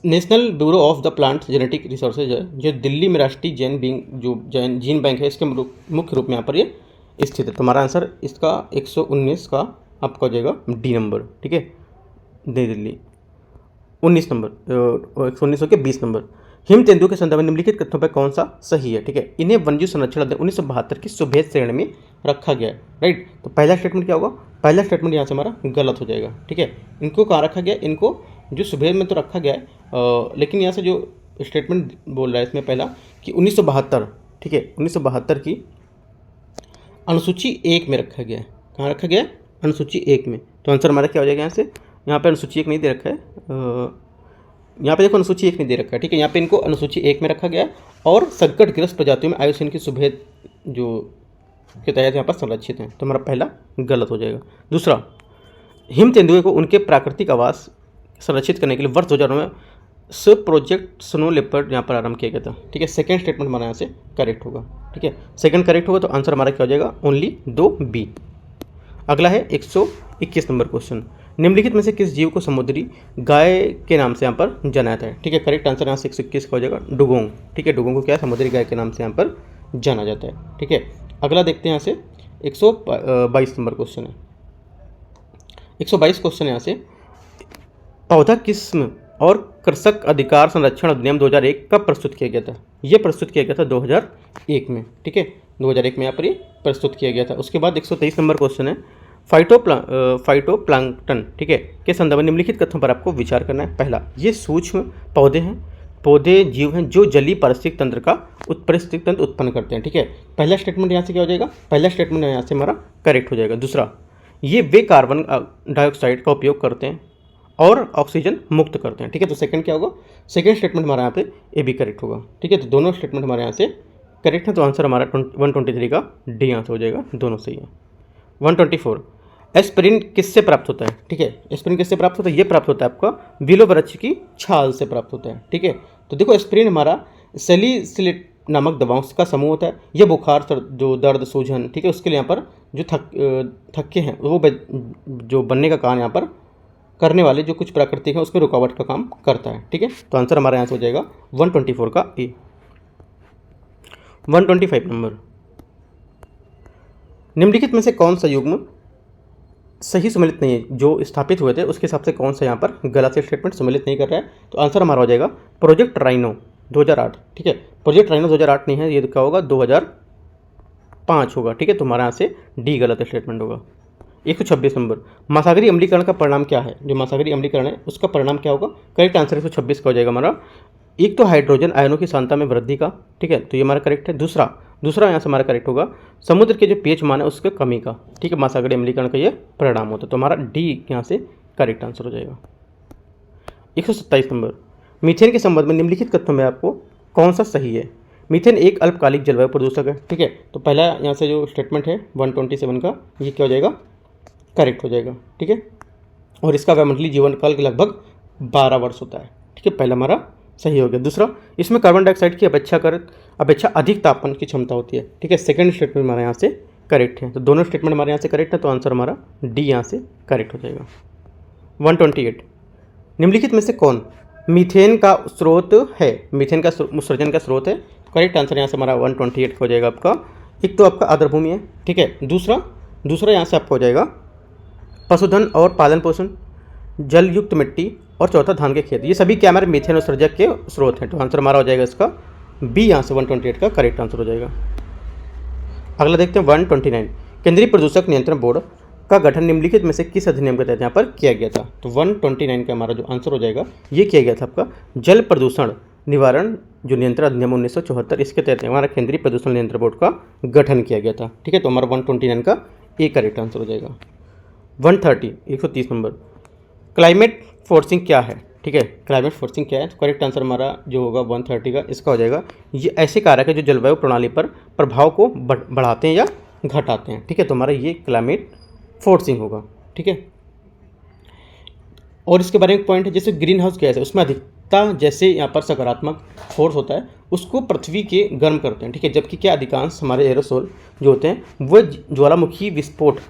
A: national bureau of the plant genetic resources है, जो दिल्ली में राष्ट्रीय जीन बैंक है, इसके मुख्य रूप में यहाँ पर ये स्थित है। तो हमारा आंसर इसका 119 का आपका हो जाएगा डी नंबर, ठीक है, नई दिल्ली। 19 नंबर 119 हो के 20 नंबर, हिम तेंदुओं के संदर्भ में निम्नलिखित कथनों पर कौन सा सही है, ठीक है। इन्हें वन्यजीव संरक्षण अधिनियम 1972 की सुभेद श्रेणी में रखा गया है, राइट। तो पहला स्टेटमेंट क्या होगा? पहला स्टेटमेंट यहाँ से हमारा गलत हो जाएगा, ठीक है। इनको कहाँ रखा गया? इनको जो सुभेद में तो रखा गया है, लेकिन यहाँ से जो स्टेटमेंट बोल रहा है इसमें पहला कि 1972, ठीक है, 1972 की अनुसूची 1 में रखा गया है। कहाँ रखा गया है? अनुसूची 1 में। तो आंसर हमारा क्या हो जाएगा? यहाँ से यहाँ पे अनुसूची 1 नहीं दे रखा है, यहाँ पे देखो अनुसूची 1 नहीं दे रखा है, ठीक है। यहाँ पे इनको अनुसूची 1 में रखा गया है और संकटग्रस्त प्रजातियों में IUCN की सुभेद जो के तहत यहाँ पर संरक्षित हैं। तो हमारा पहला गलत हो जाएगा। दूसरा, हिम तेंदुए को उनके प्राकृतिक आवास संरक्षित करने के लिए वर्ष 2009 में प्रोजेक्ट स्नो लेपर्ड यहाँ पर आरंभ किया गया था, ठीक है। सेकेंड स्टेटमेंट हमारा यहाँ से करेक्ट होगा, ठीक है, सेकेंड करेक्ट होगा। तो आंसर हमारा क्या हो जाएगा? Only 2B। अगला है 121 नंबर क्वेश्चन, निम्नलिखित में से किस जीव को समुद्री गाय के नाम से यहाँ पर जाना जाता है, ठीक है। करेक्ट आंसर यहाँ से 121 का हो जाएगा डुगोंग, ठीक है। डुगोंग को क्या है? समुद्री गाय के नाम से यहाँ पर जाना जाता है, ठीक है। अगला देखते हैं यहाँ से 122 नंबर क्वेश्चन है। 122 क्वेश्चन यहाँ से, पौधा किस्म और कृषक अधिकार संरक्षण अधिनियम 2001 कब प्रस्तुत किया गया था? ये प्रस्तुत किया गया था 2001 में, ठीक है, 2001 में यहाँ पर ये प्रस्तुत किया गया था। उसके बाद 123 नंबर क्वेश्चन है, फाइटोप्लैंक्टन, ठीक है, के संदर्भ में निम्नलिखित कथनों पर आपको विचार करना है। पहला, ये सूक्ष्म पौधे हैं, पौधे जीव हैं जो जलीय पारिस्थितिक तंत्र का पारिस्थितिक तंत्र उत्पन्न करते हैं। ठीक है, पहला स्टेटमेंट यहाँ से क्या हो जाएगा, पहला स्टेटमेंट यहाँ से हमारा करेक्ट हो जाएगा। दूसरा, ये वे कार्बन डाइऑक्साइड का उपयोग करते हैं और ऑक्सीजन मुक्त करते हैं। ठीक है, तो सेकंड क्या होगा, सेकंड स्टेटमेंट हमारा यहाँ पे ए भी करेक्ट होगा। ठीक है, तो दोनों स्टेटमेंट हमारे यहाँ से करेक्ट है, तो आंसर हमारा 123 का डी आंसर हो जाएगा, दोनों सही है। 124, एस्पिरिन किससे प्राप्त होता है। ठीक है, एस्पिरिन किससे प्राप्त होता है, ये प्राप्त होता है आपका विलो वृक्ष की छाल से प्राप्त होता है। ठीक है, तो देखो एस्पिरिन हमारा सैलिसिलेट नामक दवाओं का समूह होता है। ये बुखार, जो दर्द, सूजन, ठीक है, उसके लिए यहाँ पर जो थक्के हैं वो जो बनने का काम यहाँ पर करने वाले जो कुछ प्राकृतिक हैं उसमें रुकावट का काम करता है। ठीक है, तो आंसर हमारा यहाँ से हो जाएगा 124 का ए। 125 नंबर, निम्नलिखित में से कौन सा युग्म सही सम्मिलित नहीं है, जो स्थापित हुए थे उसके हिसाब से कौन सा यहाँ पर गलत स्टेटमेंट सम्मिलित नहीं कर रहा है। तो आंसर हमारा हो जाएगा प्रोजेक्ट राइनो 2008। ठीक है, प्रोजेक्ट राइनो 2008 नहीं है, ये क्या होगा 2005 होगा। ठीक है, तो हमारा यहाँ से डी गलत स्टेटमेंट होगा। 126 नंबर, महासागरीय अम्लीकरण का परिणाम क्या है। जो महासागरीय अम्लीकरण है उसका परिणाम क्या होगा, करेक्ट आंसर 126 का हो जाएगा हमारा। एक तो हाइड्रोजन आयनों की सांद्रता में वृद्धि का, ठीक है, तो ये हमारा करेक्ट है। दूसरा यहाँ से हमारा करेक्ट होगा समुद्र के जो पीएच मान है उसके कमी का। ठीक है, महासागरीय अम्लीकरण का ये परिणाम होता है, तो हमारा डी यहाँ से करेक्ट आंसर हो जाएगा। 127 नंबर, मीथेन के संबंध में निम्नलिखित कथनों में आपको कौन सा सही है। मीथेन एक अल्पकालिक जलवायु प्रदूषक है। ठीक है, तो पहला यहाँ से जो स्टेटमेंट है 127 का, ये क्या हो जाएगा, करेक्ट हो जाएगा। ठीक है, और इसका वायुमंडलीय जीवन काल लगभग 12 वर्ष होता है। ठीक है, पहला हमारा सही हो गया। दूसरा, इसमें कार्बन डाइऑक्साइड की अपेक्षा अधिक तापमान की क्षमता होती है। ठीक है, सेकंड स्टेटमेंट हमारे यहाँ से करेक्ट है, तो दोनों स्टेटमेंट हमारे यहाँ से करेक्ट है, तो आंसर हमारा डी यहाँ से करेक्ट हो जाएगा। 128, निम्नलिखित में से कौन मीथेन का स्रोत है, मीथेन का उत्सर्जन का स्रोत है। करेक्ट आंसर यहाँ से हमारा 128 हो जाएगा आपका। एक तो आपका आर्द्र भूमि है। ठीक है, दूसरा यहाँ से आपको हो जाएगा पशुधन और पालन पोषण, जलयुक्त मिट्टी, और चौथा धान के खेत। ये सभी क्या हमारे मीथेन उत्सर्जक के स्रोत हैं, तो आंसर हमारा हो जाएगा इसका बी, यहाँ से 128 का करेक्ट आंसर हो जाएगा। अगला देखते हैं 129, केंद्रीय प्रदूषक नियंत्रण बोर्ड का गठन निम्नलिखित में से किस अधिनियम के तहत यहाँ पर किया गया था। तो 129 का हमारा जो आंसर हो जाएगा ये किया गया था आपका जल प्रदूषण निवारण जो नियंत्रण अधिनियम 1974, इसके तहत हमारा केंद्रीय प्रदूषण नियंत्रण बोर्ड का गठन किया गया था। ठीक है, तो हमारा 129 का ए करेक्ट आंसर हो जाएगा। 130 नंबर, क्लाइमेट फोर्सिंग क्या है। ठीक है, क्लाइमेट फोर्सिंग क्या है, तो करेक्ट आंसर हमारा जो होगा 130 का इसका हो जाएगा ये ऐसे कारक है जो जलवायु प्रणाली पर प्रभाव को बढ़ाते हैं या घटाते हैं। ठीक है, तो हमारा ये क्लाइमेट फोर्सिंग होगा। ठीक है, और इसके बारे में एक पॉइंट है, जैसे ग्रीन हाउस गैस है उसमें अधिकता जैसे यहाँ पर सकारात्मक फोर्स होता है उसको पृथ्वी के गर्म करते हैं। ठीक है, जबकि क्या अधिकांश हमारे एरोसोल जो होते हैं वो ज्वालामुखी विस्फोट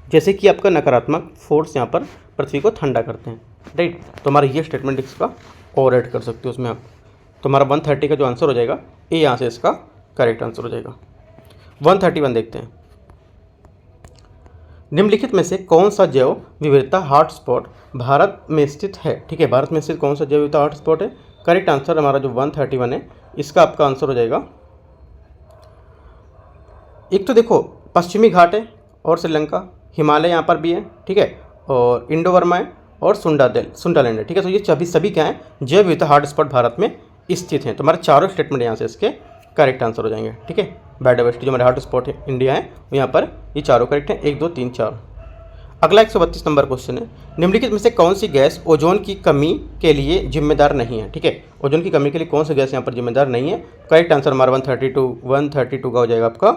A: जैसे कि आपका नकारात्मक फोर्स यहाँ पर पृथ्वी को ठंडा करते हैं। राइट, तो हमारा ये स्टेटमेंट इसका और ऐड कर सकते हो उसमें आप, तो हमारा 130 का जो आंसर हो जाएगा ए यहाँ से इसका करेक्ट आंसर हो जाएगा। 131 देखते हैं, निम्नलिखित में से कौन सा जैव विविधता हॉटस्पॉट भारत में स्थित है। ठीक है, भारत में स्थित कौन सा जैव विविधता हॉटस्पॉट है। करेक्ट आंसर हमारा जो 131 है इसका आपका आंसर हो जाएगा, एक तो देखो पश्चिमी घाट है और श्रीलंका, हिमालय यहाँ पर भी है। ठीक है, और इंडो बर्मा है और सुंडालैंड है। ठीक है, तो ये सभी क्या है जैव विविधता हॉटस्पॉट भारत में स्थित हैं। तो हमारे चारों स्टेटमेंट यहाँ से इसके करेक्ट आंसर हो जाएंगे। ठीक है, बायोडाइवर्सिटी जो हमारे हॉटस्पॉट है इंडिया है वो यहाँ पर ये चारों करेक्ट हैं, 1 2 3 4। अगला 132 नंबर क्वेश्चन है, निम्नलिखित में से कौन सी गैस ओजोन की कमी के लिए जिम्मेदार नहीं है। ठीक है, ओजोन की कमी के लिए कौन सी गैस यहाँ पर जिम्मेदार नहीं है। करेक्ट आंसर हमारा 132 का हो जाएगा आपका।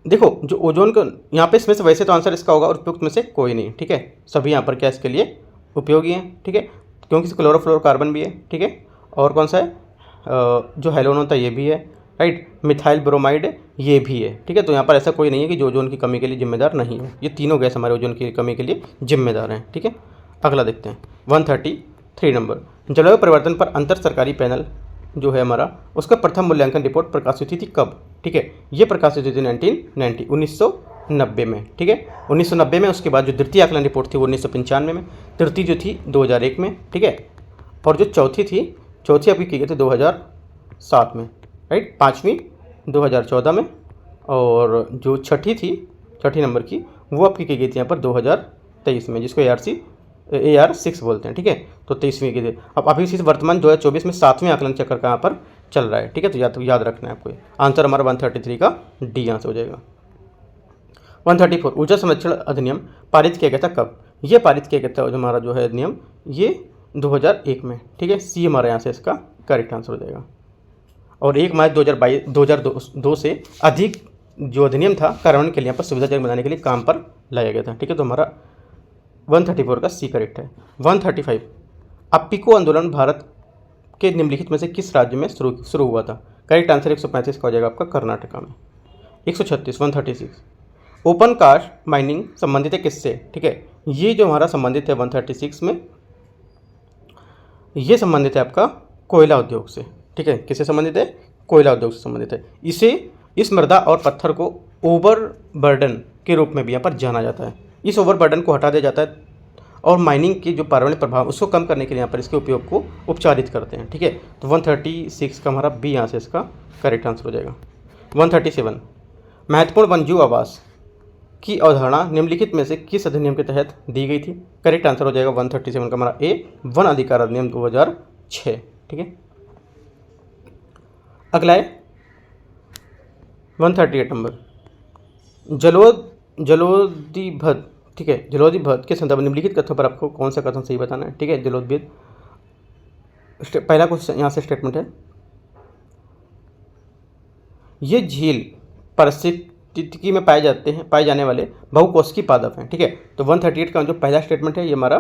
A: देखो जो ओजोन का यहाँ पे इसमें से वैसे तो आंसर इसका होगा और उपयुक्त में से कोई नहीं। ठीक है, सभी यहाँ पर क्या इसके लिए उपयोगी हैं। ठीक है, क्योंकि क्लोरोफ्लोरोकार्बन भी है। ठीक है, और कौन सा है जो हेलोन होता है ये भी है। राइट, मिथाइल ब्रोमाइड ये भी है। ठीक है, तो यहाँ पर ऐसा कोई नहीं है कि जो ओजोन की कमी के लिए जिम्मेदार नहीं हो, ये तीनों गैस हमारे ओजोन की कमी के लिए जिम्मेदार हैं। ठीक है, अगला देखते हैं 133 नंबर, जलवायु परिवर्तन पर अंतर सरकारी पैनल जो है हमारा उसका प्रथम मूल्यांकन रिपोर्ट प्रकाशित हुई थी कब। ठीक है, ये प्रकाशित हुई थी 1990 में। ठीक है, 1990 में। उसके बाद जो द्वितीय आकलन रिपोर्ट थी वो 1995 में, तृतीय जो थी 2001 में। ठीक है, और जो चौथी आपकी की गई थी 2007 में। राइट, पाँचवीं 2014 में, और जो छठी नंबर की वो आपकी की गई थी यहाँ पर 2023 में, जिसको AR6 बोलते हैं। ठीक है, तो 23वीं की थी। अब अभी इसी वर्तमान 2024 में 7वें आकलन चक्र का यहाँ पर चल रहा है, ठीक है। तो याद रखना है आपको। आंसर हमारा 133 का डी आंसर हो जाएगा। 134 ऊर्जा संरक्षण अधिनियम पारित किया गया था कब? ये पारित किया गया था हमारा जो है अधिनियम, ये 2001 में, ठीक है। सी हमारे यहाँ से इसका करेक्ट आंसर हो जाएगा। और 1 मार्च 2002 से अधिक जो अधिनियम था कार्यान्वयन के लिए यहाँ पर सुविधाजनक बनाने के लिए काम पर लाया गया था, ठीक है। तो हमारा 134 का सी करेक्ट है। 135 अप्पिको आंदोलन भारत के निम्नलिखित में से किस राज्य में शुरू हुआ था? करेक्ट आंसर 135 का हो जाएगा आपका कर्नाटका में। 136 136 ओपन कास्ट माइनिंग संबंधित है किससे? ठीक है, ये जो हमारा संबंधित है 136 में, ये संबंधित है आपका कोयला उद्योग से, ठीक है। किससे संबंधित है? कोयला उद्योग से संबंधित है। इस मृदा और पत्थर को ओवरबर्डन के रूप में भी यहाँ पर जाना जाता है। इस ओवरबर्डन को हटा दिया जाता है और माइनिंग की जो पर्यावरणीय प्रभाव उसको कम करने के लिए यहाँ पर इसके उपयोग को उपचारित करते हैं, ठीक है। तो 136 का हमारा बी यहाँ से इसका करेक्ट आंसर हो जाएगा। 137 महत्वपूर्ण वन्यजीव आवास की अवधारणा निम्नलिखित में से किस अधिनियम के तहत दी गई थी? करेक्ट आंसर हो जाएगा 137 का हमारा ए, वन अधिकार अधिनियम 2006, ठीक है। अगला है 138 नंबर जलोदिभद, ठीक है। जलोदिभद के संदर्भ में निम्नलिखित कथनों पर आपको कौन सा कथन सही बताना है? ठीक है, जलोदिभद पहला क्वेश्चन यहाँ से स्टेटमेंट है, ये झील पारिस्थितिकी में पाए जाने वाले बहुकोशिकीय पादप हैं, ठीक है। तो 138 का जो पहला स्टेटमेंट है ये हमारा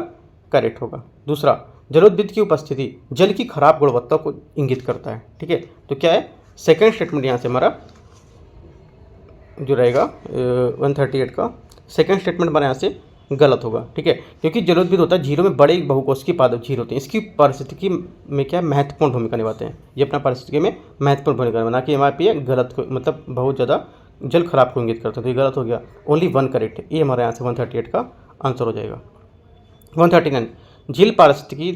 A: करेक्ट होगा। दूसरा, जलोद्भिद की उपस्थिति जल की खराब गुणवत्ता को इंगित करता है, ठीक है। तो क्या है? सेकंड स्टेटमेंट यहाँ से हमारा जो रहेगा 138 का सेकंड स्टेटमेंट हमारे यहाँ से गलत होगा, ठीक है। क्योंकि जलोद्भिद होता है झीलों में बड़े बहुकोशिकीय पादप झील होते हैं, इसकी पारिस्थितिकी में क्या महत्वपूर्ण भूमिका निभाते हैं, ये अपना पारिस्थितिकी में महत्वपूर्ण भूमिका निभाना कि हमारे पे गलत को मतलब बहुत ज़्यादा जल खराब को इंगित करते हैं, तो ये गलत हो गया। ओनली वन करेक्ट है, ये हमारे यहाँ से 138 का आंसर हो जाएगा। 139 झील पारिस्थितिकी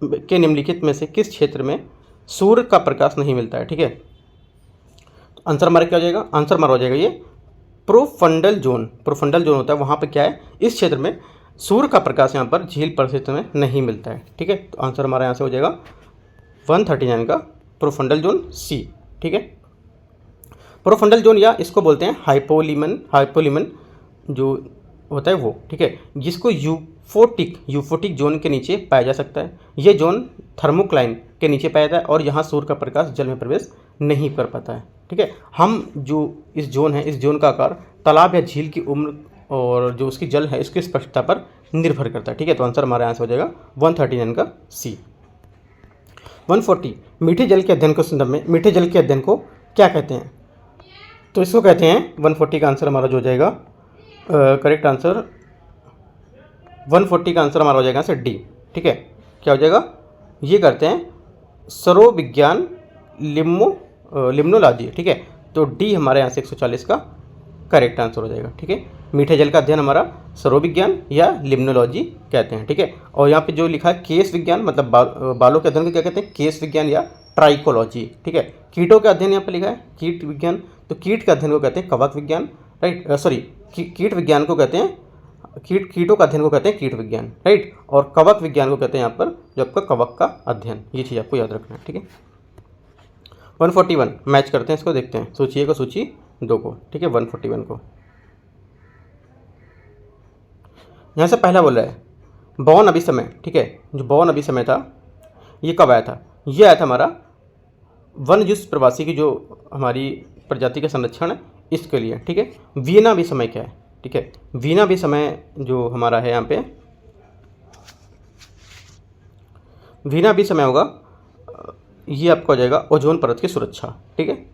A: के निम्नलिखित में से किस क्षेत्र में सूर्य का प्रकाश नहीं मिलता है? ठीक है, तो आंसर हमारा क्या हो जाएगा? आंसर हमारा हो जाएगा ये प्रोफंडल जोन। प्रोफंडल जोन होता है वहाँ पे क्या है, इस क्षेत्र में सूर्य का प्रकाश यहाँ पर झील परिस्थिति में नहीं मिलता है। ठीक है, तो आंसर हमारा यहाँ से हो जाएगा 139 का प्रोफंडल जोन सी। ठीक है, प्रोफंडल जोन या इसको बोलते हैं हाइपोलिमन जो होता है वो। ठीक है, जिसको यूफोटिक जोन के नीचे पाया जा सकता है। ये जोन थर्मोक्लाइन के नीचे पाया जाता है और यहाँ सूर्य का प्रकाश जल में प्रवेश नहीं कर पाता है। ठीक है, हम जो इस जोन है, इस जोन का आकार तालाब या झील की उम्र और जो उसकी जल है इसकी स्पष्टता पर निर्भर करता है। ठीक है, तो आंसर हमारे यहाँ से हो जाएगा 139 का सी। 140 मीठे जल के अध्ययन के संदर्भ में मीठे जल के अध्ययन को क्या कहते हैं? तो इसको कहते हैं 140 का आंसर हमारा जो हो जाएगा करेक्ट आंसर 140 का आंसर हमारा हो जाएगा सर डी। ठीक है, क्या हो जाएगा? ये करते हैं सरोविज्ञान लिम्नोलॉजी। ठीक है, तो डी हमारे यहाँ से 140 का करेक्ट आंसर हो जाएगा। ठीक है, मीठे जल का अध्ययन हमारा सरोविज्ञान या लिम्नोलॉजी कहते हैं। ठीक है, और यहाँ पे जो लिखा है केश विज्ञान मतलब बालों के अध्ययन को क्या कहते हैं? केश विज्ञान या ट्राइकोलॉजी। ठीक है, कीटों का अध्ययन यहाँ पे लिखा है कीट विज्ञान, तो कीट का अध्ययन को कहते हैं कवक विज्ञान। राइट, सॉरी कीट विज्ञान को कहते हैं कीटों का अध्ययन को कहते हैं कीट विज्ञान। राइट, और कवक विज्ञान को कहते हैं यहाँ पर जो आपका कवक का अध्ययन। ये चीज़ आपको याद रखना है। ठीक है, 141 मैच करते हैं, इसको देखते हैं सूची 1 और सूची 2 को। ठीक है, 141 को यहाँ से पहला बोल रहा है बौन अभिसमय। ठीक है, जो बौन अभिसमय था ये कब आया था? ये आया था हमारा वन्यजीव प्रवासी की जो हमारी प्रजाति का संरक्षण है इसके लिए। ठीक है, वीना अभिसमय क्या है? ठीक है, वीना अभिसमय जो हमारा है यहाँ पे वीना अभिसमय होगा, ये आपको हो जाएगा ओजोन परत की सुरक्षा। ठीक है,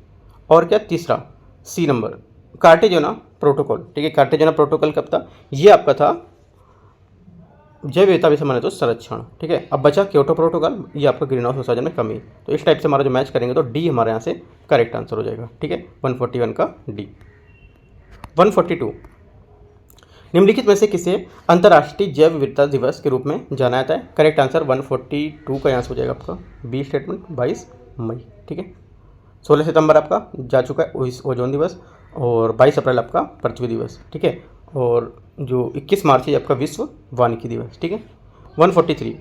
A: और क्या तीसरा सी नंबर कार्टेजोना प्रोटोकॉल। ठीक है, कार्टेजोना प्रोटोकॉल कब था? ये आपका था जैव विविधता भी समान है तो संरक्षण। ठीक है, अब बचा क्योटो प्रोटोकॉल, ये आपका ग्रीन हाउस उत्सर्जन में कमी। तो इस टाइप से हमारा जो मैच करेंगे तो डी हमारे यहाँ से करेक्ट आंसर हो जाएगा। ठीक है, 141 का डी। 142 निम्नलिखित में से किसे अंतर्राष्ट्रीय जैव विविधता दिवस के रूप में जाना जाता है? करेक्ट आंसर 142 का यहाँ से हो जाएगा आपका बी स्टेटमेंट 22 मई। ठीक है, 16 सितंबर आपका जा चुका है ओजोन दिवस और 22 अप्रैल आपका पृथ्वी दिवस। ठीक है, और जो 21 मार्च है आपका विश्व वानिकी दिवस। ठीक है, 143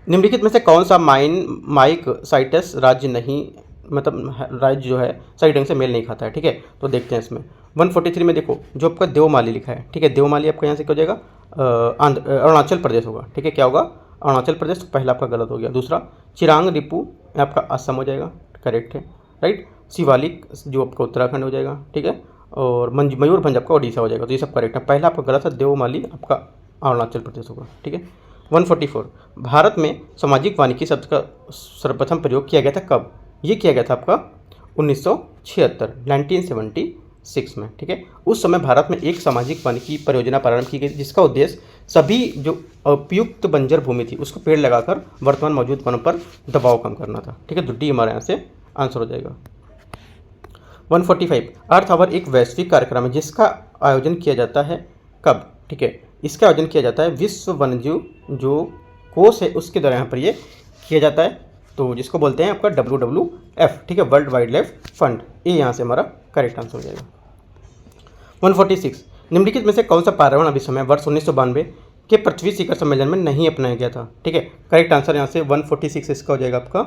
A: निम्नलिखित में से कौन सा माइक साइटस राज्य नहीं, मतलब राज्य जो है सही ढंग से मेल नहीं खाता है, ठीक है। तो देखते हैं इसमें 143 में देखो जो आपका देवमाली लिखा है, ठीक है। देवमाली आपका यहाँ से क्या हो जाएगा, अरुणाचल प्रदेश होगा, ठीक है। क्या होगा, अरुणाचल प्रदेश। तो पहला आपका गलत हो गया। दूसरा चिरांग रिपू आपका असम हो जाएगा, करेक्ट है, राइट। शिवालिक जो आपका उत्तराखंड हो जाएगा, ठीक है। और मयूरभंज आपका उड़ीसा हो जाएगा। तो ये सब करेक्ट है। पहला आपका गलत है, देवमाली आपका अरुणाचल प्रदेश होगा, ठीक है। 144 भारत में सामाजिक वानिकी शब्द का सर्वप्रथम प्रयोग किया गया था कब? ये किया गया था आपका 1976 में, ठीक है। उस समय भारत में एक सामाजिक वानिकी परियोजना प्रारंभ की गई जिसका उद्देश्य सभी जो उपयुक्त बंजर भूमि थी उसको पेड़ लगाकर वर्तमान मौजूद वनों पर दबाव कम करना था, ठीक है। तो डी हमारे यहाँ से आंसर हो जाएगा। 145 अर्थ आवर एक वैश्विक कार्यक्रम है जिसका आयोजन किया जाता है कब? ठीक है, इसका आयोजन किया जाता है विश्व वन्यजीव जो कोष है उसके द्वारा यहाँ पर ये किया जाता है, तो जिसको बोलते हैं आपका WWF, ठीक है, वर्ल्ड वाइल्ड लाइफ फंड। ये यहाँ से हमारा करेक्ट आंसर हो जाएगा। 146 निम्नलिखित में से कौन सा पर्यावरण अभिसमय वर्ष 1992 के पृथ्वी शिखर सम्मेलन में नहीं अपनाया गया था? ठीक है, करेक्ट आंसर यहाँ से 146 इसका हो जाएगा आपका,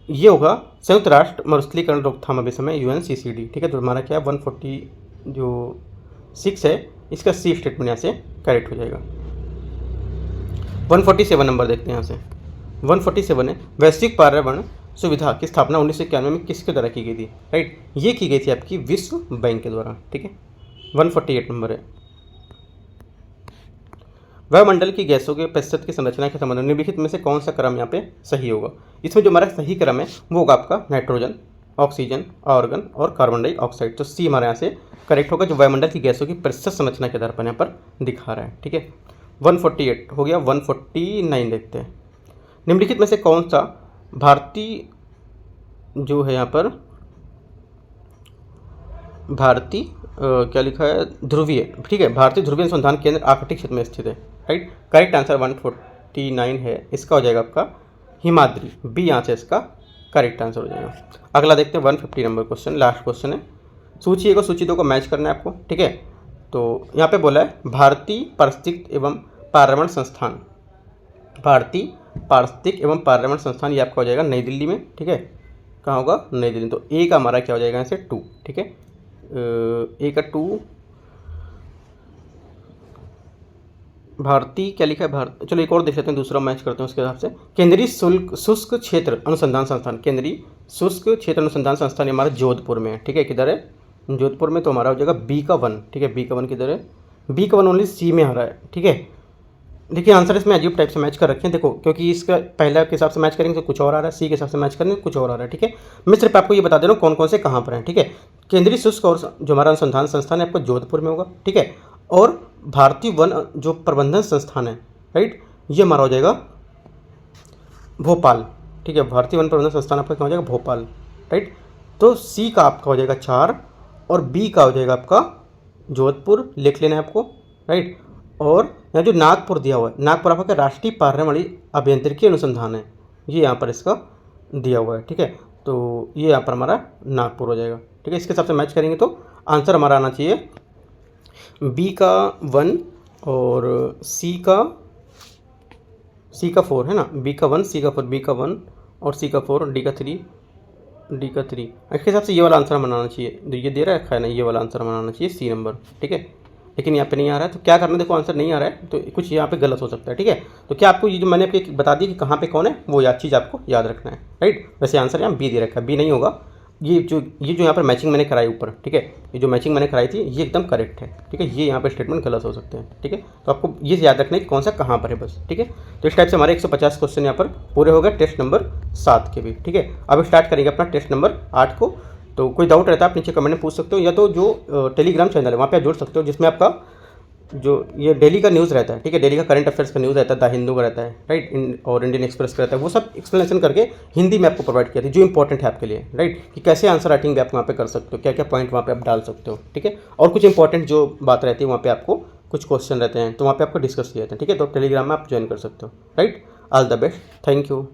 A: ये होगा संयुक्त राष्ट्र मरुस्थलीकरण रोकथाम अभिसमय UNCCD, ठीक है। तो हमारा क्या 146 है, इसका सी स्टेटमेंट यहाँ से करेक्ट हो जाएगा। 147 नंबर देखते हैं यहाँ से। 147 है वैश्विक पर्यावरण सुविधा की स्थापना 1991 में किसके द्वारा की गई थी? राइट, ये की गई थी आपकी विश्व बैंक के द्वारा, ठीक है। 148 नंबर है वायुमंडल की गैसों के प्रतिशत की संरचना के संबंध में निम्नलिखित में से कौन सा क्रम यहाँ पे सही होगा? इसमें जो हमारा सही क्रम है वो होगा आपका नाइट्रोजन, ऑक्सीजन, आर्गन और कार्बन डाइऑक्साइड। तो सी हमारे यहाँ से करेक्ट होगा, जो वायुमंडल की गैसों की प्रतिशत संरचना के आधार पर यहाँ पर दिखा रहा है, ठीक है। 148 हो गया। 149 देखते हैं निम्नलिखित में से कौन सा भारतीय जो है यहाँ पर भारतीय क्या लिखा है ध्रुवीय, ठीक है, भारतीय ध्रुवीय अनुसंधान केंद्र आर्कटिक क्षेत्र में स्थित है, राइट। करेक्ट आंसर 149 है, इसका हो जाएगा आपका हिमाद्री, बी यहाँ से इसका करेक्ट आंसर हो जाएगा। अगला देखते हैं 150 नंबर क्वेश्चन, लास्ट क्वेश्चन है। सूची 1 और सूची 2 को मैच करना है आपको, ठीक है। तो यहाँ पे बोला है भारतीय पारिस्थितिक एवं पर्यावरण संस्थान, भारतीय पारिस्थितिक एवं पर्यावरण संस्थान, ये आपका हो जाएगा नई दिल्ली में, ठीक है। कहाँ होगा? नई दिल्ली। तो ए का हमारा क्या हो जाएगा यहाँ से 2, ठीक है। ए का 2 भारतीय क्या लिखा है भारत, चलो एक और देख लेते हैं, दूसरा मैच करते हैं उसके हिसाब से। केंद्रीय शुष्क क्षेत्र अनुसंधान संस्थान, केंद्रीय शुष्क क्षेत्र अनुसंधान संस्थान हमारा जोधपुर में है, ठीक है। किधर है? जोधपुर में। तो हमारा हो जाएगा बी का 1, ठीक है। बी का 1 किधर है? बी का 1 ओनली सी में आ रहा है, ठीक है। देखिए आंसर इसमें अजीब टाइप से मैच कर रखे हैं, देखो, क्योंकि इसका पहला के हिसाब से मैच करेंगे तो कुछ और आ रहा है, सी के हिसाब से मैच करेंगे कुछ और आ रहा है, ठीक है। मैं सिर्फ आपको ये बता दे रहा हूँ कौन कौन से कहाँ पर हैं, ठीक है। केंद्रीय शुष्क और जो हमारा अनुसंधान संस्थान है आपको जोधपुर में होगा, ठीक है। और भारतीय वन जो प्रबंधन संस्थान है, राइट, ये हमारा हो जाएगा भोपाल, ठीक है। भारतीय वन प्रबंधन संस्थान आपका क्या हो जाएगा? भोपाल, राइट। तो सी का आपका हो जाएगा 4 और बी का हो जाएगा आपका जोधपुर, लिख लेना है आपको, राइट। और यहाँ जो नागपुर दिया हुआ है, नागपुर आपका राष्ट्रीय पर्यावरणीय अभियांत्रिकी अनुसंधान है, ये यहाँ पर इसका दिया हुआ है, ठीक है। तो ये यहाँ पर हमारा नागपुर हो जाएगा, ठीक है। इसके हिसाब से मैच करेंगे तो आंसर हमारा आना चाहिए बी का 1 और सी का 4 है ना। बी का 1, सी का 4, बी का 1 और सी का 4, डी का 3, डी का 3। इसके हिसाब से ये वाला आंसर बनाना चाहिए, ये दे रहा है ना, ये वाला आंसर बनाना चाहिए सी नंबर, ठीक है। लेकिन यहाँ पे नहीं आ रहा है, तो क्या करना है, देखो आंसर नहीं आ रहा है तो कुछ यहाँ पे गलत हो सकता है, ठीक है। तो क्या आपको ये जो मैंने आपको बता दी कि कहाँ पे कौन है, वो याद चीज़ आपको याद रखना है, राइट। वैसे आंसर यहाँ बी दे रखा है, बी नहीं होगा। ये जो यहाँ पर मैचिंग मैंने कराई ऊपर, ठीक है, ये जो मैचिंग मैंने कराई थी ये एकदम करेक्ट है, ठीक है। ये यहाँ पर स्टेटमेंट गलत हो सकते हैं, ठीक है। तो आपको ये याद रखना है कि कौन सा कहाँ पर है बस, ठीक है। तो इस टाइप से हमारे 150 क्वेश्चन यहाँ पर पूरे हो गए टेस्ट नंबर 7 के भी, ठीक है। अब स्टार्ट करेंगे अपना टेस्ट नंबर 8 को। तो कोई डाउट रहता है आप नीचे कमेंट में पूछ सकते हो, या तो जो टेलीग्राम चैनल है वहाँ पर आप जुड़ सकते हो, जिसमें आपका जो ये डेली का न्यूज़ रहता है, ठीक है, डेली का करंट अफेयर्स का न्यूज़ रहता है, द हिंदू का रहता है, राइट, और इंडियन एक्सप्रेस का रहता है, वो सब एक्सप्लेनेशन करके हिंदी में आपको प्रोवाइड किया था, जो इंपॉर्टेंट है आपके लिए, राइट, कि कैसे आंसर राइटिंग भी आप वहाँ पे कर सकते हो, क्या क्या पॉइंट वहाँ पे आप डाल सकते हो, ठीक है। और कुछ इंपॉर्टेंट जो बात रहती है वहाँ पे आपको कुछ क्वेश्चन रहते हैं तो वहाँ पे आपको डिस्कस किया जाता है, ठीक है। तो टेलीग्राम में आप ज्वाइन कर सकते हो, right. All the best, thank you.